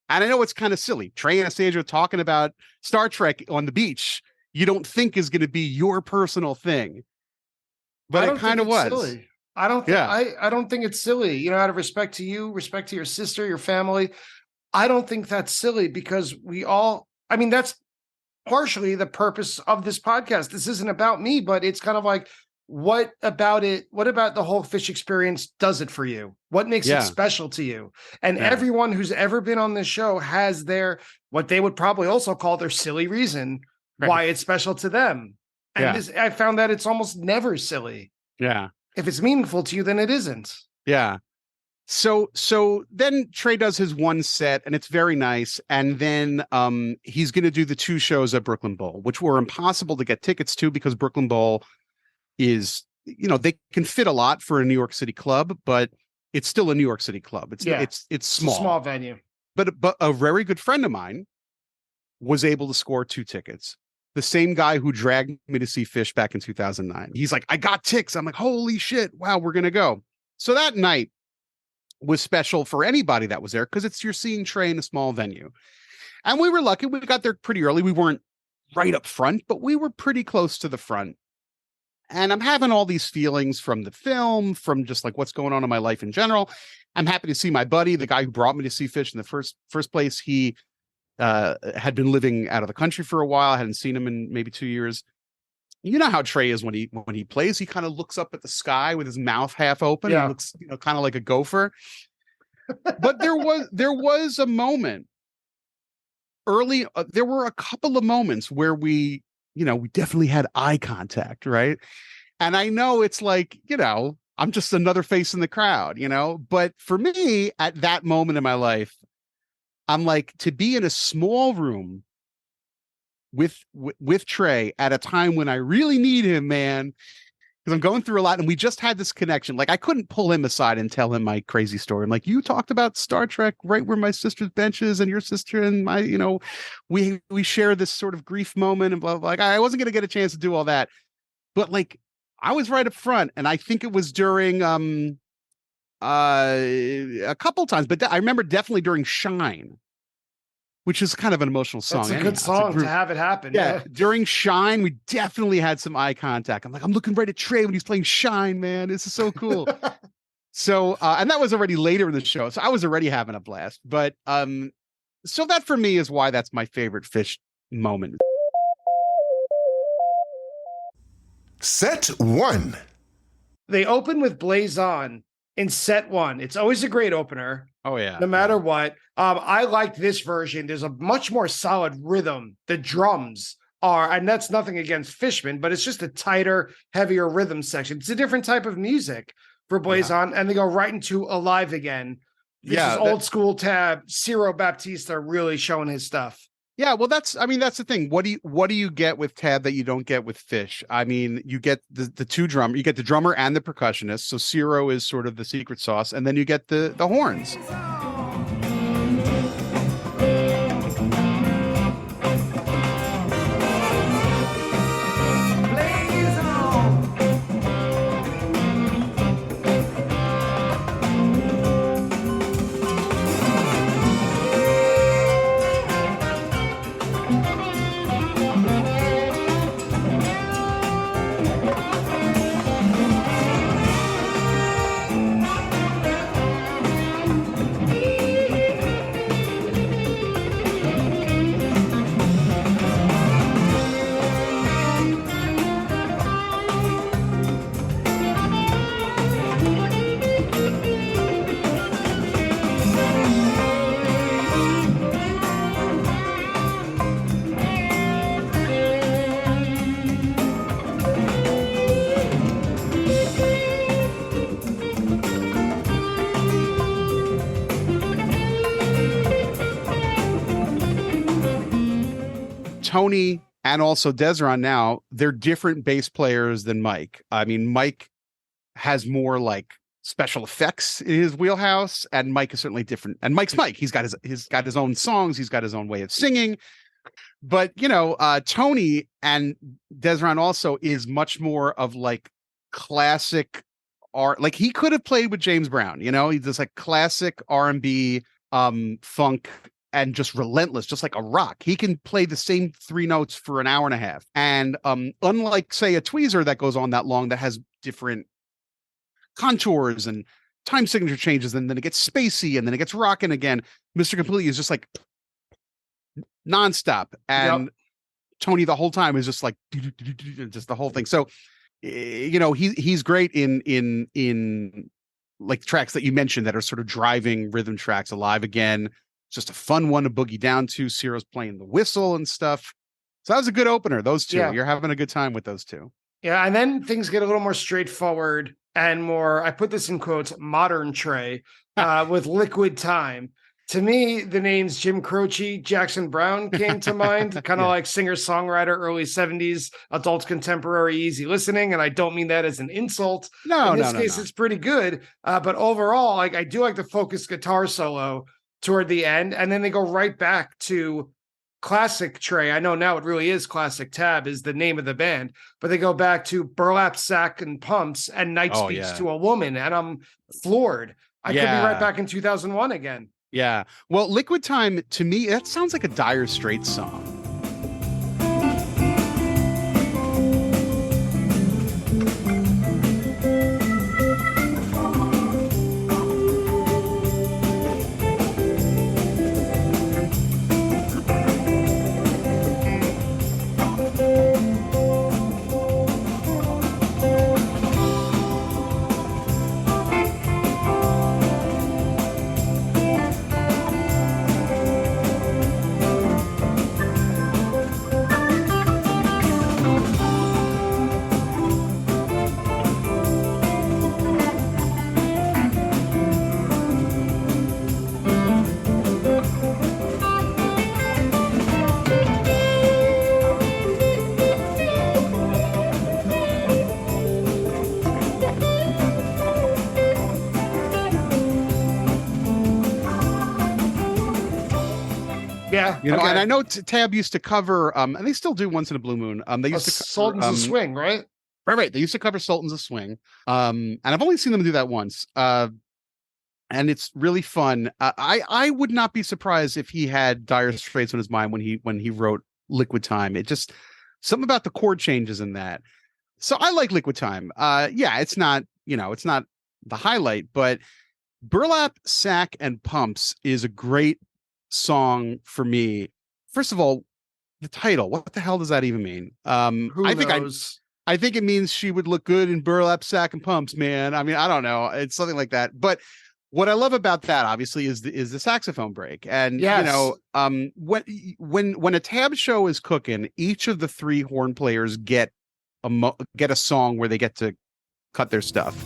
Speaker 2: And I know it's kind of silly. Trey Anastasio talking about Star Trek on the beach, you don't think is going to be your personal thing. But it kind of was.
Speaker 3: Silly. I don't think it's silly. Out of respect to you, respect to your sister, your family. I don't think that's silly because that's partially the purpose of this podcast. This isn't about me, but it's kind of like, what about the whole Phish experience does it for you? What makes it special to you? And everyone who's ever been on this show has what they would probably also call their silly reason why it's special to them. And I found that it's almost never silly.
Speaker 2: Yeah.
Speaker 3: If it's meaningful to you, then it isn't.
Speaker 2: Yeah. So then Trey does his one set, and it's very nice. And then he's going to do the two shows at Brooklyn Bowl, which were impossible to get tickets to because Brooklyn Bowl is, they can fit a lot for a New York City club, but it's still a New York City club. It's small.
Speaker 3: It's a small venue.
Speaker 2: But a very good friend of mine was able to score 2 tickets. The same guy who dragged me to see Phish back in 2009. He's like, "I got tickets." I'm like, "Holy shit. Wow, we're going to go." So that night was special for anybody that was there because you're seeing Trey in a small venue. And we were lucky. We got there pretty early. We weren't right up front, but we were pretty close to the front. And I'm having all these feelings from the film, from just like what's going on in my life in general. I'm happy to see my buddy, the guy who brought me to see Phish in the first place. He had been living out of the country for a while. I hadn't seen him in maybe 2 years. You know how Trey is when he plays. He kind of looks up at the sky with his mouth half open.
Speaker 3: Yeah.
Speaker 2: He looks, kind of like a gopher. But there was a moment early. There were a couple of moments where we definitely had eye contact, right? And I know it's like, I'm just another face in the crowd, But for me, at that moment in my life, I'm like, to be in a small room with Trey at a time when I really need him, man, because I'm going through a lot, and we just had this connection. Like, I couldn't pull him aside and tell him my crazy story. I'm like, you talked about Star Trek right where my sister's bench is, and your sister and my, we share this sort of grief moment and blah, blah, blah. Like, I wasn't going to get a chance to do all that. But like, I was right up front, and I think it was during a couple times, but I remember definitely during Shine, which is kind of an emotional song.
Speaker 3: It's a good song to have it happen.
Speaker 2: Yeah. During Shine, we definitely had some eye contact. I'm like, I'm looking right at Trey when he's playing Shine, man. This is so cool. So, and that was already later in the show. So I was already having a blast. But so that for me is why that's my favorite Phish moment.
Speaker 4: Set 1.
Speaker 3: They open with Blaze On in set 1. It's always a great opener.
Speaker 2: Oh, yeah.
Speaker 3: No matter what. I liked this version. There's a much more solid rhythm. The drums are, and that's nothing against Fishman, but it's just a tighter, heavier rhythm section. It's a different type of music for Blaze On, and they go right into Alive Again. This is old school Tab. Ciro Baptista really showing his stuff.
Speaker 2: Yeah, well, that's the thing. What do you get with Tab that you don't get with Phish? I mean, you get the two drummer, you get the drummer and the percussionist. So Ciro is sort of the secret sauce, and then you get the horns. Tony and also Desron now, they're different bass players than Mike. I mean, Mike has more like special effects in his wheelhouse, and Mike is certainly different. And Mike's Mike. He's got his own songs, he's got his own way of singing. But Tony and Desron also is much more of like classic art. Like, he could have played with James Brown, he's just like classic R&B, funk, and just relentless, just like a rock. He can play the same 3 notes for an hour and a half. And unlike, say, a tweezer that goes on that long, that has different contours and time signature changes, and then it gets spacey, and then it gets rocking again, Mr. Completely is just like nonstop. And Tony the whole time is just like just the whole thing. So he's great in like tracks that you mentioned that are sort of driving rhythm tracks. Alive Again, just a fun one to boogie down to. Ciro's playing the whistle and stuff. So that was a good opener. Those two, you're having a good time with those two.
Speaker 3: Yeah, and then things get a little more straightforward and more, I put this in quotes, modern Trey, with Liquid Time. To me, the names Jim Croce, Jackson Browne came to mind, kind of like singer-songwriter, early 70s, adult contemporary, easy listening. And I don't mean that as an insult. In this case, it's pretty good. But overall, I do like the focused guitar solo toward the end. And then they go right back to classic Trey. I know now it really is Classic Tab is the name of the band, but they go back to Burlap Sack and Pumps and Night Speaks to a Woman. And I'm floored. I could be right back in 2001 again.
Speaker 2: Yeah. Well, Liquid Time, to me, that sounds like a Dire Straits song.
Speaker 3: Yeah.
Speaker 2: You know, and I know Tab used to cover, and they still do once in a blue moon. They used to cover,
Speaker 3: Sultans of Swing, right?
Speaker 2: Right. They used to cover Sultans of Swing. And I've only seen them do that once. And it's really fun. I would not be surprised if he had Dire Straits on his mind when he wrote Liquid Time. It just something about the chord changes in that. So I like Liquid Time. Yeah, it's not the highlight, but Burlap Sack and Pumps is a great song for me. First of all, the title, what the hell does that even mean?
Speaker 3: Who knows?
Speaker 2: I think it means she would look good in burlap sack and pumps, man. I mean, I don't know. It's something like that. But what I love about that, obviously, is the saxophone break. And
Speaker 3: yes.
Speaker 2: When a Tab show is cooking, each of the three horn players get a song where they get to cut their stuff.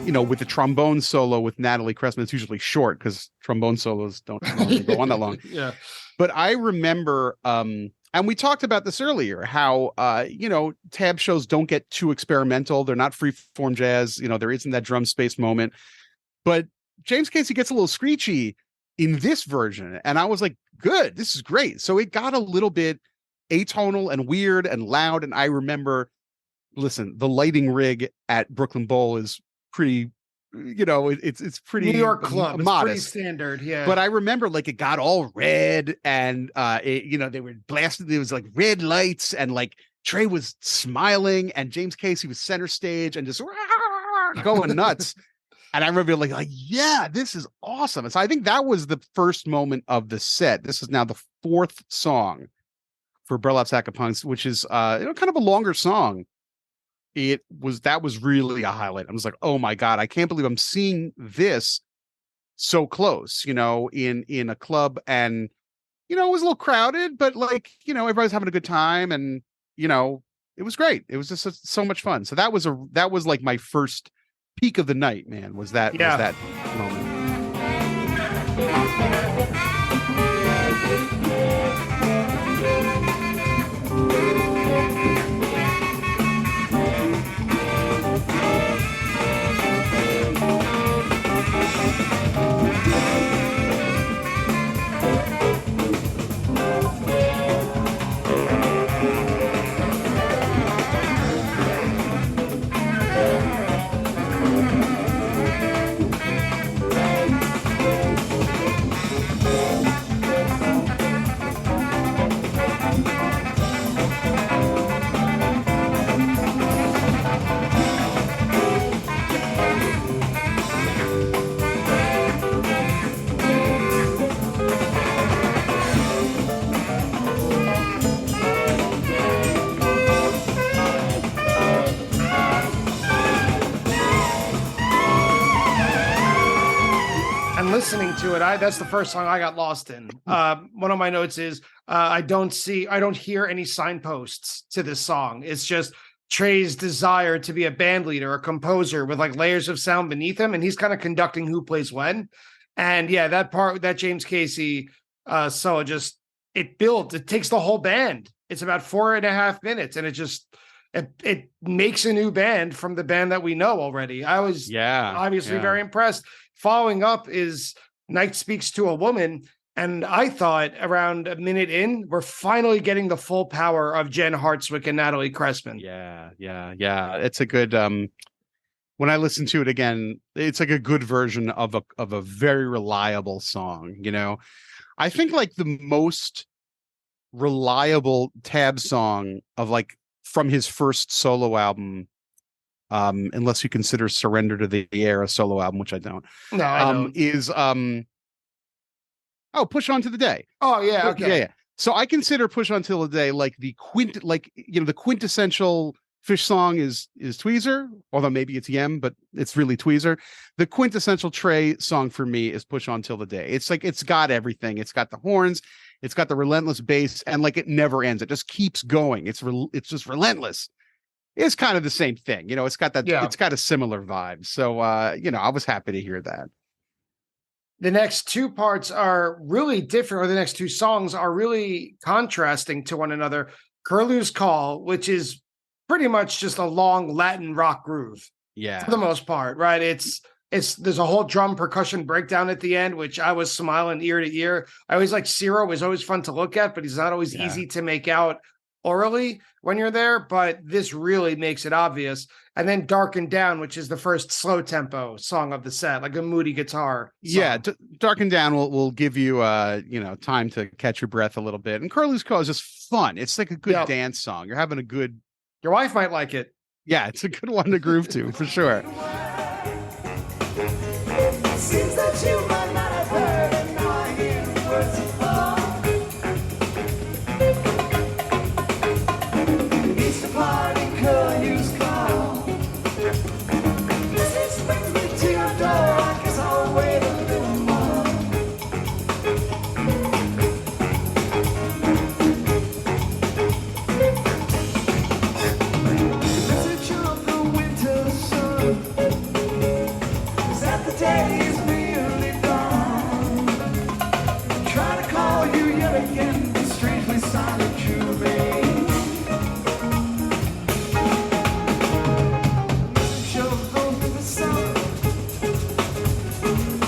Speaker 2: You know, with the trombone solo with Natalie Cressman, it's usually short because trombone solos don't normally go on that long.
Speaker 3: Yeah.
Speaker 2: But I remember, and we talked about this earlier, how, Tab shows don't get too experimental. They're not free-form jazz. There isn't that drum space moment. But James Casey gets a little screechy in this version. And I was like, good, this is great. So it got a little bit atonal and weird and loud. And I remember, listen, the lighting rig at Brooklyn Bowl is pretty, it's pretty
Speaker 3: New York club,
Speaker 2: modest.
Speaker 3: it's pretty standard. Yeah.
Speaker 2: But I remember like it got all red and they were blasted. There was like red lights and like Trey was smiling and James Casey was center stage and just going nuts. And I remember like, yeah, this is awesome. And so I think that was the first moment of the set. This is now the fourth song for Burlap Sack of Punks, which is kind of a longer song. That was really a highlight. I was like, oh my God, I can't believe I'm seeing this so close, in a club. And, it was a little crowded, but like, everybody's having a good time. And, it was great. It was just so much fun. So that was like my first peak of the night, man, was that moment.
Speaker 3: Listening to it, that's the first song I got lost in. One of my notes is I don't hear any signposts to this song. It's just Trey's desire to be a band leader, a composer with like layers of sound beneath him, and he's kind of conducting who plays when. And yeah, that part, that James Casey solo, just it takes the whole band. It's about 4.5 minutes, and it makes a new band from the band that we know already. I was obviously very impressed. Following up is Night Speaks to a Woman. And I thought around a minute in, we're finally getting the full power of Jen Hartswick and Natalie Cressman.
Speaker 2: Yeah. It's a good, when I listen to it again, it's like a good version of a very reliable song. I think like the most reliable Tab song of like from his first solo album, unless you consider Surrender to the Air a solo album, which I don't.
Speaker 3: No, I don't.
Speaker 2: Is Push On to the Day.
Speaker 3: Oh yeah, okay.
Speaker 2: Yeah. So I consider Push On Till the Day like the quintessential Phish song is Tweezer, although maybe it's Yem, but it's really Tweezer. The quintessential Trey song for me is Push On Till the Day. It's like, it's got everything. It's got the horns, it's got the relentless bass, and like it never ends. It just keeps going. It's just relentless. It's kind of the same thing. It's got that, It's got a similar vibe. So, I was happy to hear that.
Speaker 3: The next two parts are really different, or the next two songs are really contrasting to one another. Curlew's Call, which is pretty much just a long Latin rock groove.
Speaker 2: Yeah.
Speaker 3: For the most part, right? There's a whole drum percussion breakdown at the end, which I was smiling ear to ear. I always like Ciro was always fun to look at, but he's not always easy to make out orally when you're there, but this really makes it obvious. And then Darken Down, which is the first slow tempo song of the set, like a moody guitar song.
Speaker 2: Yeah, Darken Down will give you time to catch your breath a little bit. And Curlew's Call is just fun. It's like a good dance song. You're having a good...
Speaker 3: Your wife might like it.
Speaker 2: Yeah, it's a good one to groove to, for sure.
Speaker 5: Seems that you might not have heard, and now I hear the words of love. It's the party, Curlew's Call. This brings me to your door. I guess I'll wait a little more. The message of the winter sun is that the day is nearly done. Try to call you yet again, but strangely silent you remain. Show goes to the sun.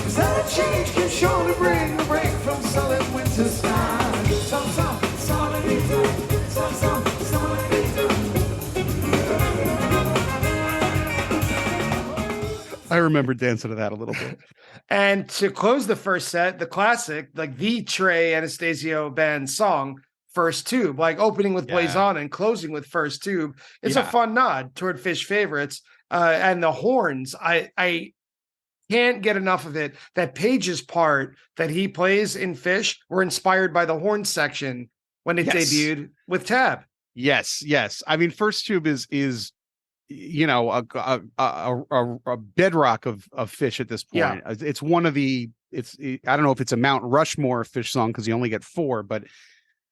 Speaker 5: Is that a change can surely bring a break from sullen winter skies. Some solitude, some solitude.
Speaker 2: I remember dancing to that a little bit.
Speaker 3: And to close the first set, the classic, like the Trey Anastasio Band song, First Tube, like opening with Blaze On and closing with First Tube. It's a fun nod toward Phish favorites. And the horns, I can't get enough of it. That Page's part that he plays in Phish were inspired by the horn section when it debuted with Tab.
Speaker 2: Yes. I mean, First Tube is a bedrock of Phish at this point.
Speaker 3: Yeah.
Speaker 2: It's one of the, I don't know if it's a Mount Rushmore Phish song because you only get 4, but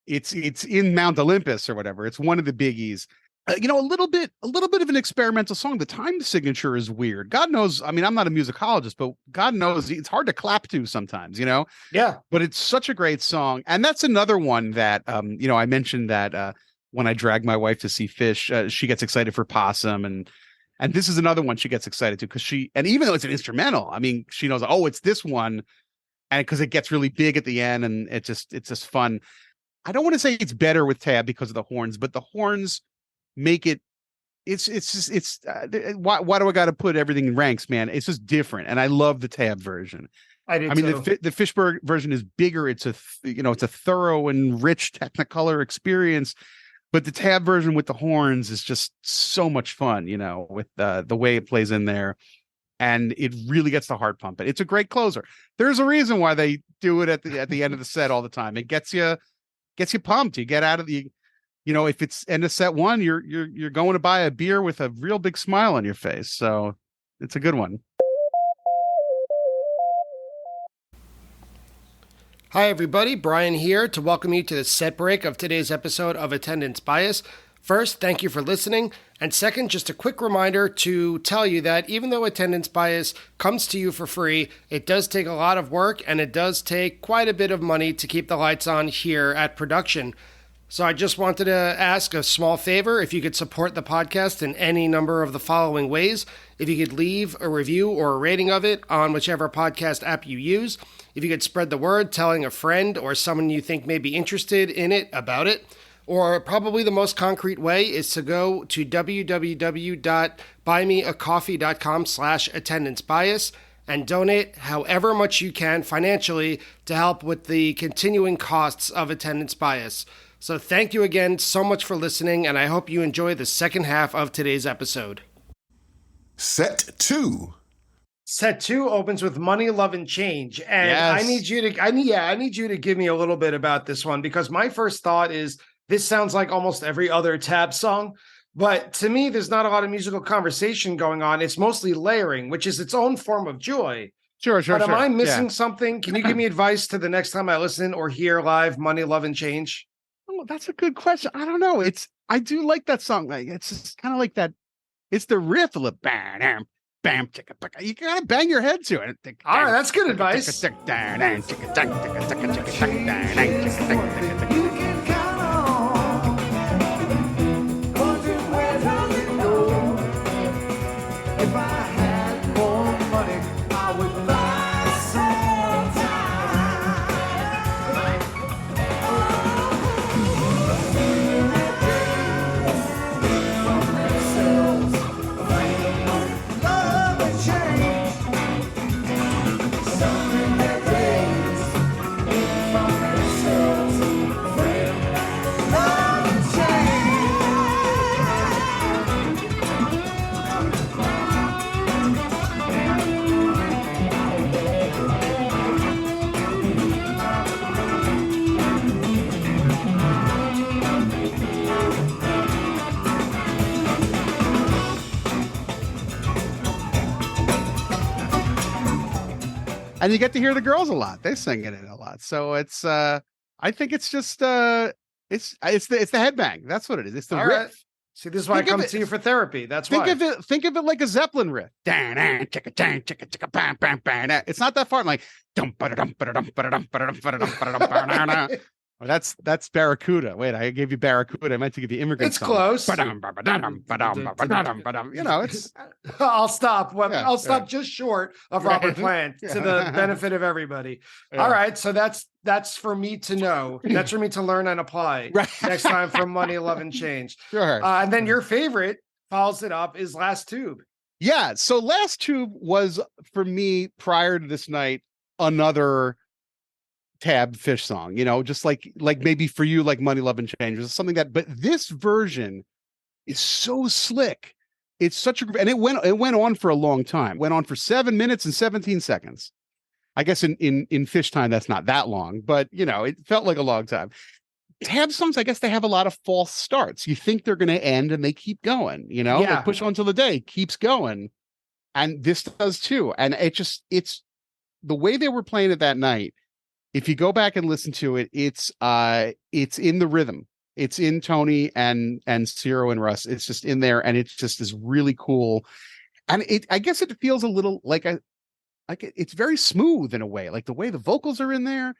Speaker 2: it's in Mount Olympus or whatever. It's one of the biggies. A little bit of an experimental song. The time signature is weird. God knows. I mean, I'm not a musicologist, but God knows it's hard to clap to sometimes,
Speaker 3: Yeah.
Speaker 2: But it's such a great song. And that's another one that, I mentioned that, when I drag my wife to see Phish, she gets excited for Possum, and this is another one she gets excited to because and even though it's an instrumental, I mean, she knows, it's this one, and because it gets really big at the end, and it's just fun. I don't want to say it's better with Tab because of the horns, but the horns make it. Why do I got to put everything in ranks, man? It's just different, and I love the Tab version.
Speaker 3: I mean,
Speaker 2: the Phish version is bigger. It's a thorough and rich Technicolor experience. But the Tab version with the horns is just so much fun, with the way it plays in there. And it really gets the heart pumping. It's a great closer. There's a reason why they do it at the end of the set all the time. It gets you pumped. You get out of the, if it's end of set 1, you're going to buy a beer with a real big smile on your face. So it's a good one.
Speaker 1: Hi, everybody. Brian here to welcome you to the set break of today's episode of Attendance Bias. First, thank you for listening. And second, just a quick reminder to tell you that even though Attendance Bias comes to you for free, it does take a lot of work and it does take quite a bit of money to keep the lights on here at production. So I just wanted to ask a small favor if you could support the podcast in any number of the following ways. If you could leave a review or a rating of it on whichever podcast app you use. If you could spread the word, telling a friend or someone you think may be interested in it about it. Or probably the most concrete way is to go to www.buymeacoffee.com/attendancebias and donate however much you can financially to help with the continuing costs of Attendance Bias. So thank you again so much for listening, and I hope you enjoy the second half of today's episode.
Speaker 4: Set 2.
Speaker 3: Set 2 opens with Money, Love, and Change. And
Speaker 2: Yes.
Speaker 3: I need you to give me a little bit about this one, because my first thought is this sounds like almost every other Tab song. But to me, there's not a lot of musical conversation going on. It's mostly layering, which is its own form of joy.
Speaker 2: Sure.
Speaker 3: But am I missing something? Can you give me advice to the next time I listen or hear live Money, Love, and Change?
Speaker 2: Oh, that's a good question. I don't know. I do like that song. Like, it's just kind of like that. It's the riff of the bam, bam, you gotta bang your head to it.
Speaker 3: All right, that's good advice.
Speaker 5: You can count on. 'Cause where does it go? If I had more money, I would buy some time. Love and change. Something that days from themselves. Love and
Speaker 2: And you get to hear the girls a lot. They sing in it a lot. So it's I think it's just it's the headbang. That's what it is. It's the
Speaker 3: All
Speaker 2: riff.
Speaker 3: right. See, this is why I
Speaker 2: Think of
Speaker 3: come
Speaker 2: it-
Speaker 3: to you for therapy. That's
Speaker 2: Think
Speaker 3: why.
Speaker 2: of it like a Zeppelin riff. It's not that far. I'm like oh, that's Barracuda. Wait, I gave you Barracuda. I meant to give you Immigrant
Speaker 3: It's
Speaker 2: Song.
Speaker 3: close.
Speaker 2: You know, it's
Speaker 3: I'll stop.
Speaker 2: Yeah,
Speaker 3: I'll stop
Speaker 2: right.
Speaker 3: just short of
Speaker 2: Right.
Speaker 3: Robert Plant to the benefit of everybody. All right, so that's for me to know. That's for me to learn and apply
Speaker 2: Right.
Speaker 3: next time for Money, Love, and Change.
Speaker 2: Sure.
Speaker 3: And then your favorite follows it up is Last Tube.
Speaker 2: Yeah. So Last Tube was for me prior to this night another Tab Phish song, you know, just like maybe for you, like Money, Love, and Change, or something that. But this version is so slick. It's such a, and it went on for a long time. Went on for 7 minutes and 17 seconds. I guess in Phish time that's not that long, but you know, it felt like a long time. Tab songs, I guess they have a lot of false starts. You think they're going to end and they keep going, you know,
Speaker 3: Yeah.
Speaker 2: like Push On Till the Day keeps going. And this does too. And it's the way they were playing it that night. If you go back and listen to it, it's in the rhythm. It's in Tony and Ciro and Russ. It's just in there, and it just is really cool. And I guess it feels a little like it's very smooth in a way, like the way the vocals are in there.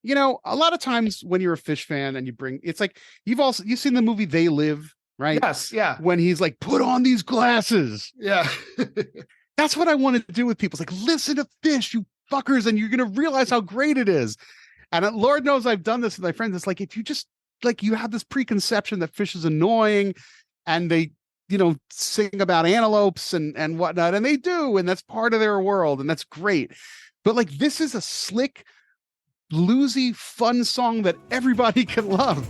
Speaker 2: You know, a lot of times when you're a Phish fan and it's like you've seen the movie They Live, right?
Speaker 3: Yes, yeah.
Speaker 2: When he's like, put on these glasses.
Speaker 3: Yeah.
Speaker 2: That's what I wanted to do with people. It's like, listen to Phish, you fuckers, and you're going to realize how great it is. And Lord knows I've done this with my friends. It's like, if you just like, you have this preconception that Phish is annoying and they, you know, sing about antelopes and whatnot, and they do, and that's part of their world, and that's great. But like, this is a slick, bluesy, fun song that everybody can love.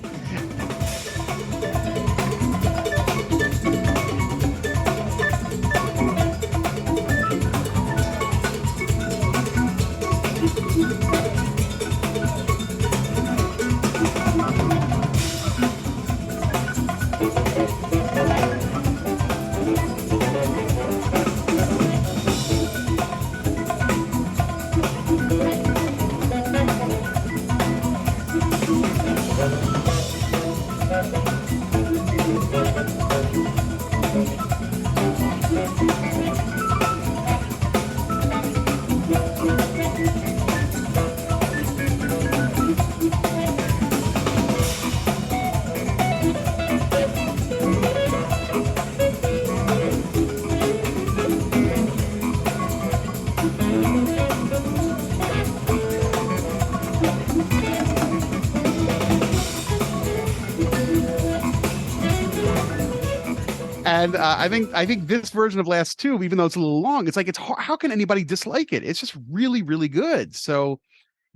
Speaker 2: And I think this version of Last Tube, even though it's a little long, it's like how can anybody dislike it? It's just really, really good. So,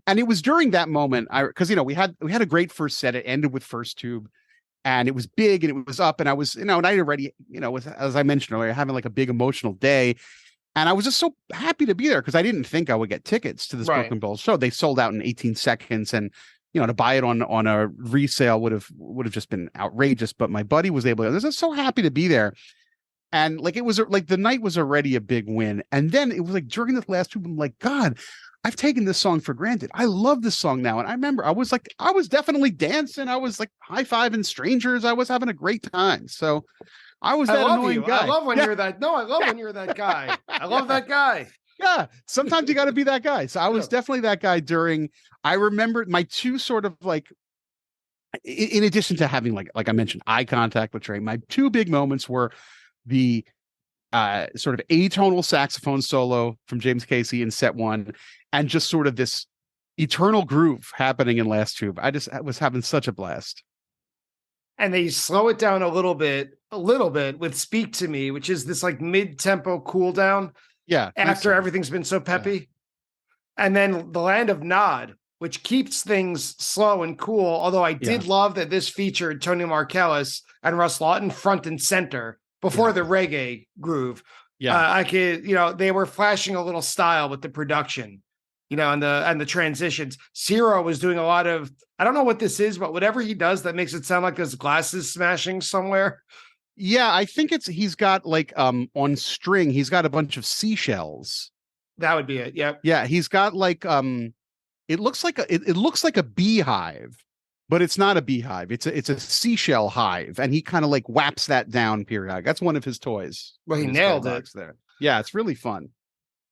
Speaker 2: And it was during that moment, because we had a great first set. It ended with First Tube, and it was big and it was up. And I was, and I already, as I mentioned earlier, having like a big emotional day. And I was just so happy to be there because I didn't think I would get tickets to this Brooklyn Bowl show. They sold out in 18 seconds, and to buy it on a resale would have just been outrageous. But my buddy was able to. I was just so happy to be there. And like it was like the night was already a big win. And then it was like during the last two, I'm like, God, I've taken this song for granted. I love this song now. And I remember I was definitely dancing. I was like high-fiving strangers. I was having a great time. So I was that annoying guy.
Speaker 3: I love when you're that. No, I love when you're that guy. I love that guy.
Speaker 2: Yeah. Sometimes you got to be that guy. So I was definitely that guy I remember my two sort of like, in addition to having like I mentioned, eye contact with Trey, my two big moments were the sort of atonal saxophone solo from James Casey in set one, and just sort of this eternal groove happening in Last Tube. I was having such a blast.
Speaker 3: And they slow it down a little bit with Speak to Me, which is this like mid-tempo cool down.
Speaker 2: Yeah.
Speaker 3: After everything's been so peppy. Yeah. And then The Land of Nod, which keeps things slow and cool. Although I did love that this featured Tony Markellis and Russ Lawton front and center before the reggae groove. Yeah. I could, they were flashing a little style with the production, and the transitions. Ciro was doing a lot of, I don't know what this is, but whatever he does that makes it sound like his glasses smashing somewhere.
Speaker 2: Yeah, I think he's got like on string, he's got a bunch of seashells.
Speaker 3: That would be it. Yep.
Speaker 2: Yeah, he's got like it looks like a beehive, but it's not a beehive. It's a seashell hive, and he kind of like whaps that down periodic. That's one of his toys.
Speaker 3: Well, he nailed it
Speaker 2: there. Yeah, it's really fun.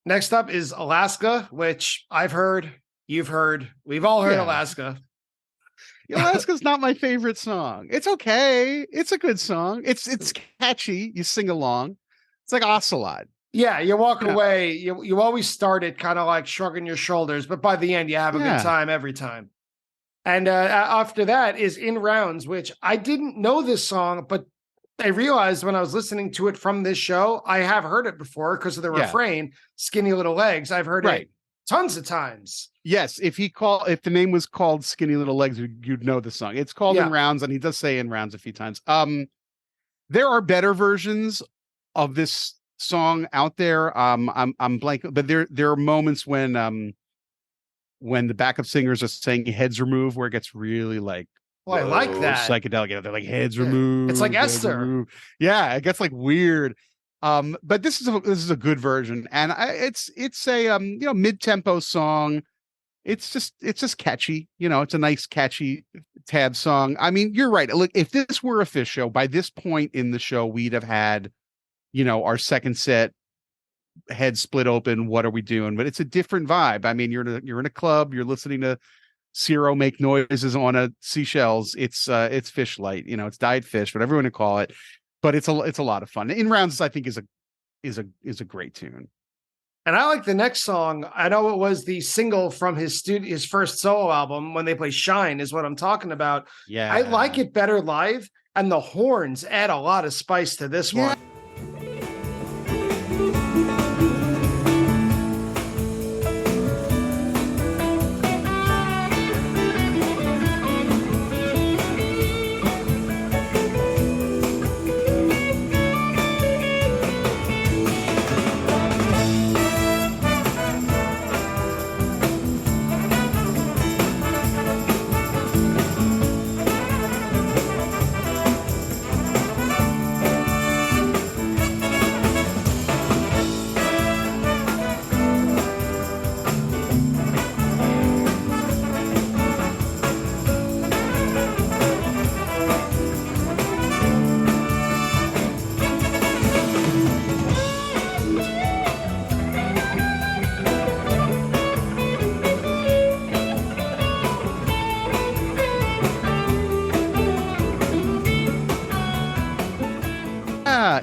Speaker 3: Next up is Alaska, which I've heard, you've heard, we've all heard Alaska.
Speaker 2: Alaska's not my favorite song. It's okay. It's a good song. It's catchy. You sing along. It's like Ocelot.
Speaker 3: Yeah, you walk away. You always start it kind of like shrugging your shoulders, but by the end, you have a good time every time. And after that is In Rounds, which I didn't know this song, but I realized when I was listening to it from this show, I have heard it before because of the refrain, Skinny Little Legs. I've heard it tons of times.
Speaker 2: Yes, if the name was called Skinny Little Legs, you'd know the song. It's called In Rounds, and he does say In Rounds a few times. There are better versions of this song out there. I'm blank, but there are moments when the backup singers are saying heads removed, where it gets really like,
Speaker 3: I like that
Speaker 2: psychedelic. They're like heads removed.
Speaker 3: It's like Esther.
Speaker 2: Removed. Yeah, it gets like weird. But this is a good version, and it's a mid-tempo song. It's just catchy. It's a nice catchy tab song. I mean, you're right. Look, if this were a Phish show, by this point in the show, we'd have had, our second set, head split open. What are we doing? But it's a different vibe. I mean, you're in a club. You're listening to Ciro make noises on a seashells. It's Phish Light. It's Diet Phish, whatever you want to call it. But it's a lot of fun. In Rounds, I think, is a great tune.
Speaker 3: And I like the next song. I know it was the single from his first solo album, When They Play Shine, is what I'm talking about.
Speaker 2: Yeah,
Speaker 3: I like it better live, and the horns add a lot of spice to this one.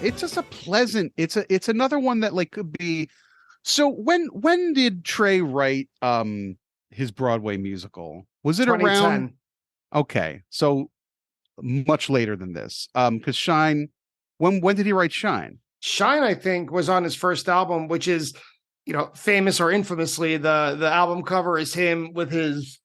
Speaker 2: It's just a pleasant. It's another one that like could be. So when did Trey write his Broadway musical? Was it
Speaker 3: 2010.
Speaker 2: Around? Okay, so much later than this. Because Shine, when did he write Shine?
Speaker 3: Shine, I think, was on his first album, which is famous or infamously, the album cover is him with his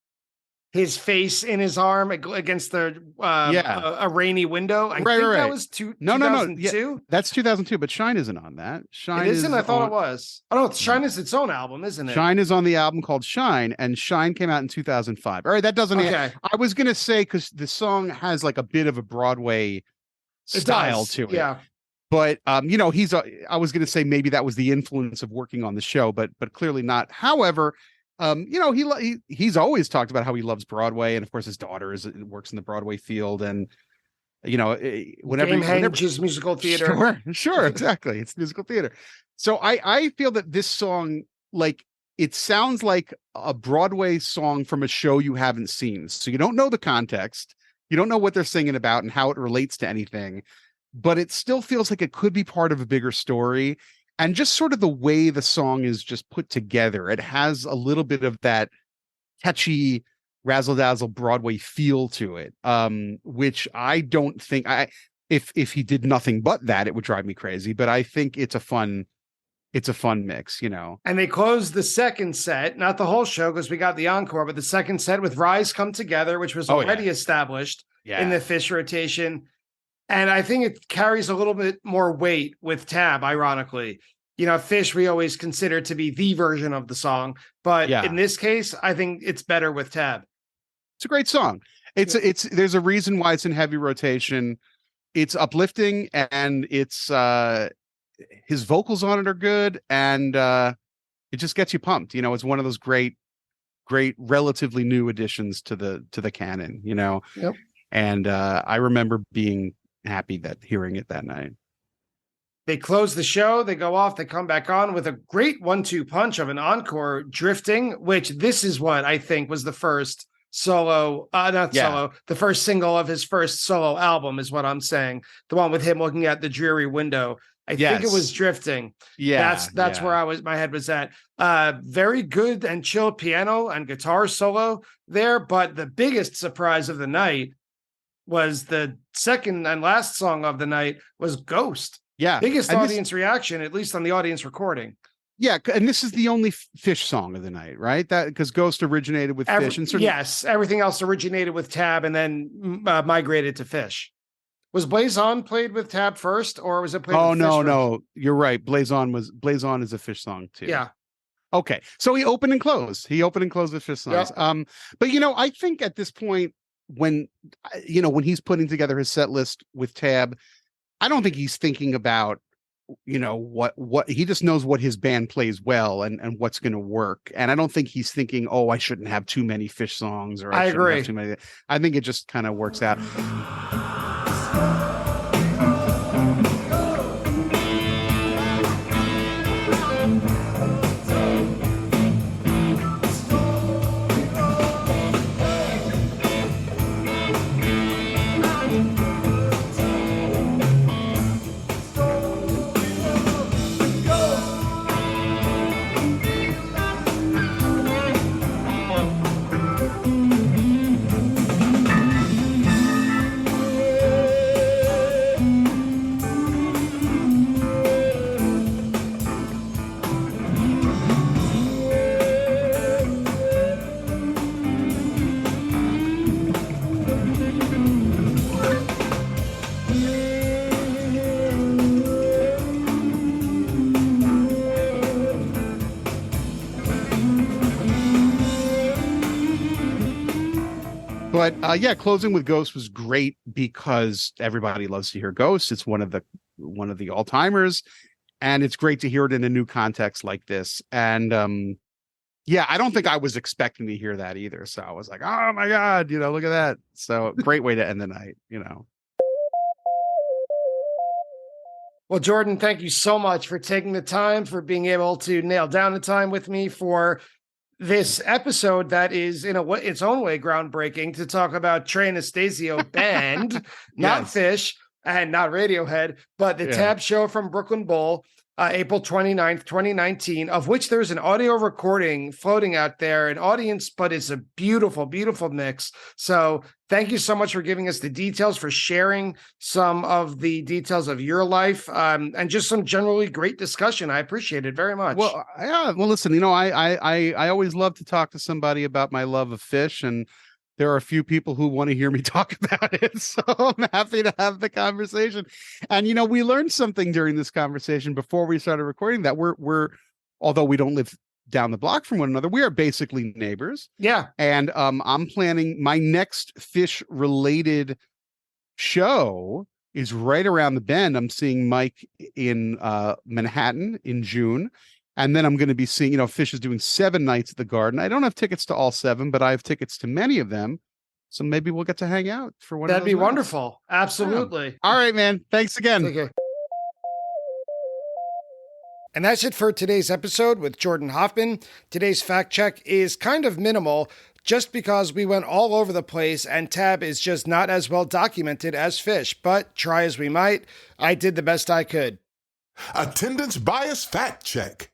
Speaker 3: face in his arm against a rainy window. I think that was 2002.
Speaker 2: Yeah, that's 2002, but Shine isn't on that. Shine
Speaker 3: it isn't. I thought it was. Oh no, Shine is its own album, isn't it?
Speaker 2: Shine is on the album called Shine, and Shine came out in 2005. All right, that doesn't.
Speaker 3: Okay.
Speaker 2: I was gonna say because the song has like a bit of a Broadway style to it.
Speaker 3: Yeah.
Speaker 2: But I was going to say maybe that was the influence of working on the show, but clearly not. However, he's always talked about how he loves Broadway, and of course his daughter works in the Broadway field, and whenever
Speaker 3: musical theater.
Speaker 2: Sure, exactly, it's musical theater. So I feel that this song, like, it sounds like a Broadway song from a show you haven't seen, so you don't know the context, you don't know what they're singing about and how it relates to anything. But it still feels like it could be part of a bigger story. And just sort of the way the song is just put together, it has a little bit of that catchy razzle-dazzle Broadway feel to it, which I don't think if he did nothing but that, it would drive me crazy. But I think it's a fun mix,
Speaker 3: And they closed the second set, not the whole show because we got the encore, but the second set with Rise Come Together, which was already established in the Phish rotation. And I think it carries a little bit more weight with Tab, ironically. Phish we always consider to be the version of the song. But in this case, I think it's better with Tab.
Speaker 2: It's a great song. There's a reason why it's in heavy rotation. It's uplifting, and it's his vocals on it are good, and it just gets you pumped. It's one of those great, relatively new additions to the canon,
Speaker 3: Yep.
Speaker 2: And I remember being happy that hearing it that night.
Speaker 3: They close the show, they go off, they come back on with a great 1-2 punch of an encore, Drifting, which this is what I think was the first the first single of his first solo album is what I'm saying. The one with him looking at the dreary window. I think it was Drifting.
Speaker 2: Yeah.
Speaker 3: That's where my head was at. Very good and chill piano and guitar solo there, but the biggest surprise of the night was the second and last song of the night was Ghost.
Speaker 2: Yeah.
Speaker 3: Biggest audience reaction, at least on the audience recording.
Speaker 2: Yeah. And this is the only Phish song of the night, right? That because Ghost originated with Phish. And
Speaker 3: yes. Everything else originated with Tab and then migrated to Phish. Was Blaze On played with Tab first or was it played with Phish?
Speaker 2: No. You're right. Blaze On is a Phish song too.
Speaker 3: Yeah.
Speaker 2: Okay. So he opened and closed with Phish songs. Yep. But I think at this point, when he's putting together his set list with Tab, I don't think he's thinking about what he just knows what his band plays well and what's going to work. And I don't think he's thinking, I shouldn't have too many Phish songs, or I agree. Have too many. I think it just kind of works out. But closing with Ghost was great because everybody loves to hear Ghost. It's one of the all-timers, and it's great to hear it in a new context like this. And I don't think I was expecting to hear that either. So I was like, oh my God, look at that. So great way to end the night,
Speaker 3: Well, Jordan, thank you so much for taking the time, for being able to nail down the time with me for this episode that is in its own way groundbreaking, to talk about Trey Anastasio Band, not Phish and not Radiohead, but the Tab show from Brooklyn Bowl. April 29th, 2019, of which there's an audio recording floating out there, an audience, but it's a beautiful, beautiful mix. So thank you so much for giving us the details, for sharing some of the details of your life, and just some generally great discussion. I appreciate it very much.
Speaker 2: Well, yeah. Well, listen, you know, I always love to talk to somebody about my love of Phish, and there are a few people who want to hear me talk about it. So I'm happy to have the conversation. And, you know, we learned something during this conversation before we started recording that we're although we don't live down the block from one another, we are basically neighbors.
Speaker 3: Yeah.
Speaker 2: And I'm planning my next Phish related show is right around the bend. I'm seeing Mike in Manhattan in June. And then I'm going to be seeing, you know, Phish is doing 7 nights at the Garden. I don't have tickets to all 7, but I have tickets to many of them. So maybe we'll get to hang out for one of those.
Speaker 3: That'd be
Speaker 2: nights.
Speaker 3: wonderful. Absolutely.
Speaker 2: Yeah. All right, man. Thanks again.
Speaker 3: Take care.
Speaker 1: And that's it for today's episode with Jordan Hoffman. Today's fact check is kind of minimal just because we went all over the place and Tab is just not as well documented as Phish. But try as we might, I did the best I could.
Speaker 4: Attendance bias fact check.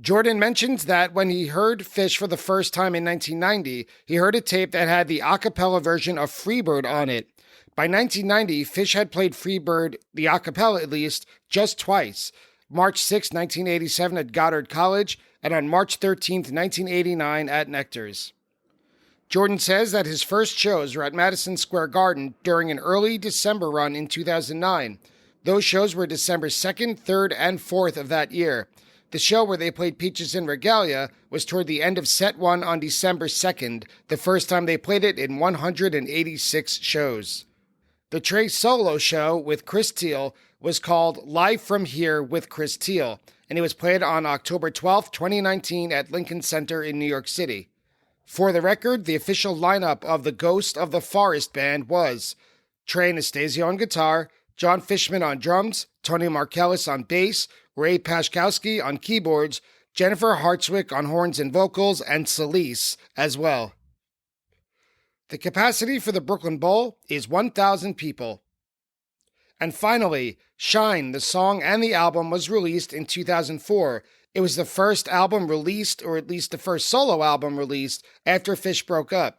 Speaker 1: Jordan mentions that when he heard Phish for the first time in 1990, he heard a tape that had the a cappella version of Freebird on it. By 1990, Phish had played Freebird, the a cappella at least, just twice. March 6, 1987 at Goddard College, and on March 13, 1989 at Nectar's. Jordan says that his first shows were at Madison Square Garden during an early December run in 2009. Those shows were December 2nd, 3rd, and 4th of that year. The show where they played Peaches in Regalia was toward the end of set 1 on December 2nd, the first time they played it in 186 shows. The Trey solo show with Chris Teal was called Live From Here with Chris Teal, and it was played on October 12, 2019 at Lincoln Center in New York City. For the record, the official lineup of the Ghost of the Forest Band was Trey Anastasio on guitar, John Fishman on drums, Tony Markellis on bass, Ray Pashkowski on keyboards, Jennifer Hartswick on horns and vocals, and Celise as well. The capacity for the Brooklyn Bowl is 1,000 people. And finally, Shine, the song and the album, was released in 2004. It was the first album released, or at least the first solo album released, after Phish broke up.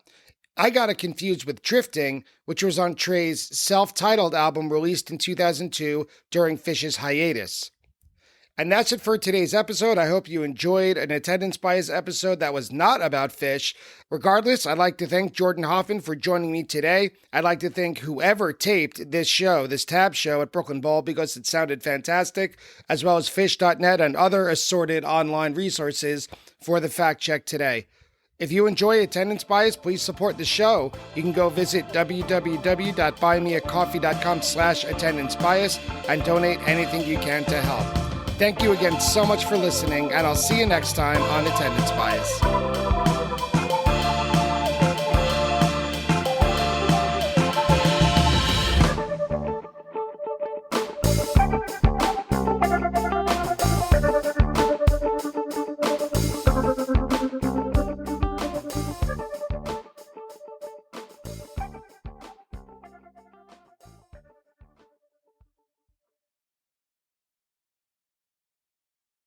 Speaker 1: I got it confused with Drifting, which was on Trey's self-titled album released in 2002 during Phish's hiatus. And that's it for today's episode. I hope you enjoyed an attendance bias episode that was not about Phish. Regardless, I'd like to thank Jordan Hoffman for joining me today. I'd like to thank whoever taped this show, this Tab show at Brooklyn Bowl, because it sounded fantastic, as well as Phish.net and other assorted online resources for the fact check today. If you enjoy Attendance Bias, please support the show. You can go visit www.buymeacoffee.com/attendancebias and donate anything you can to help. Thank you again so much for listening, and I'll see you next time on Attendance Bias.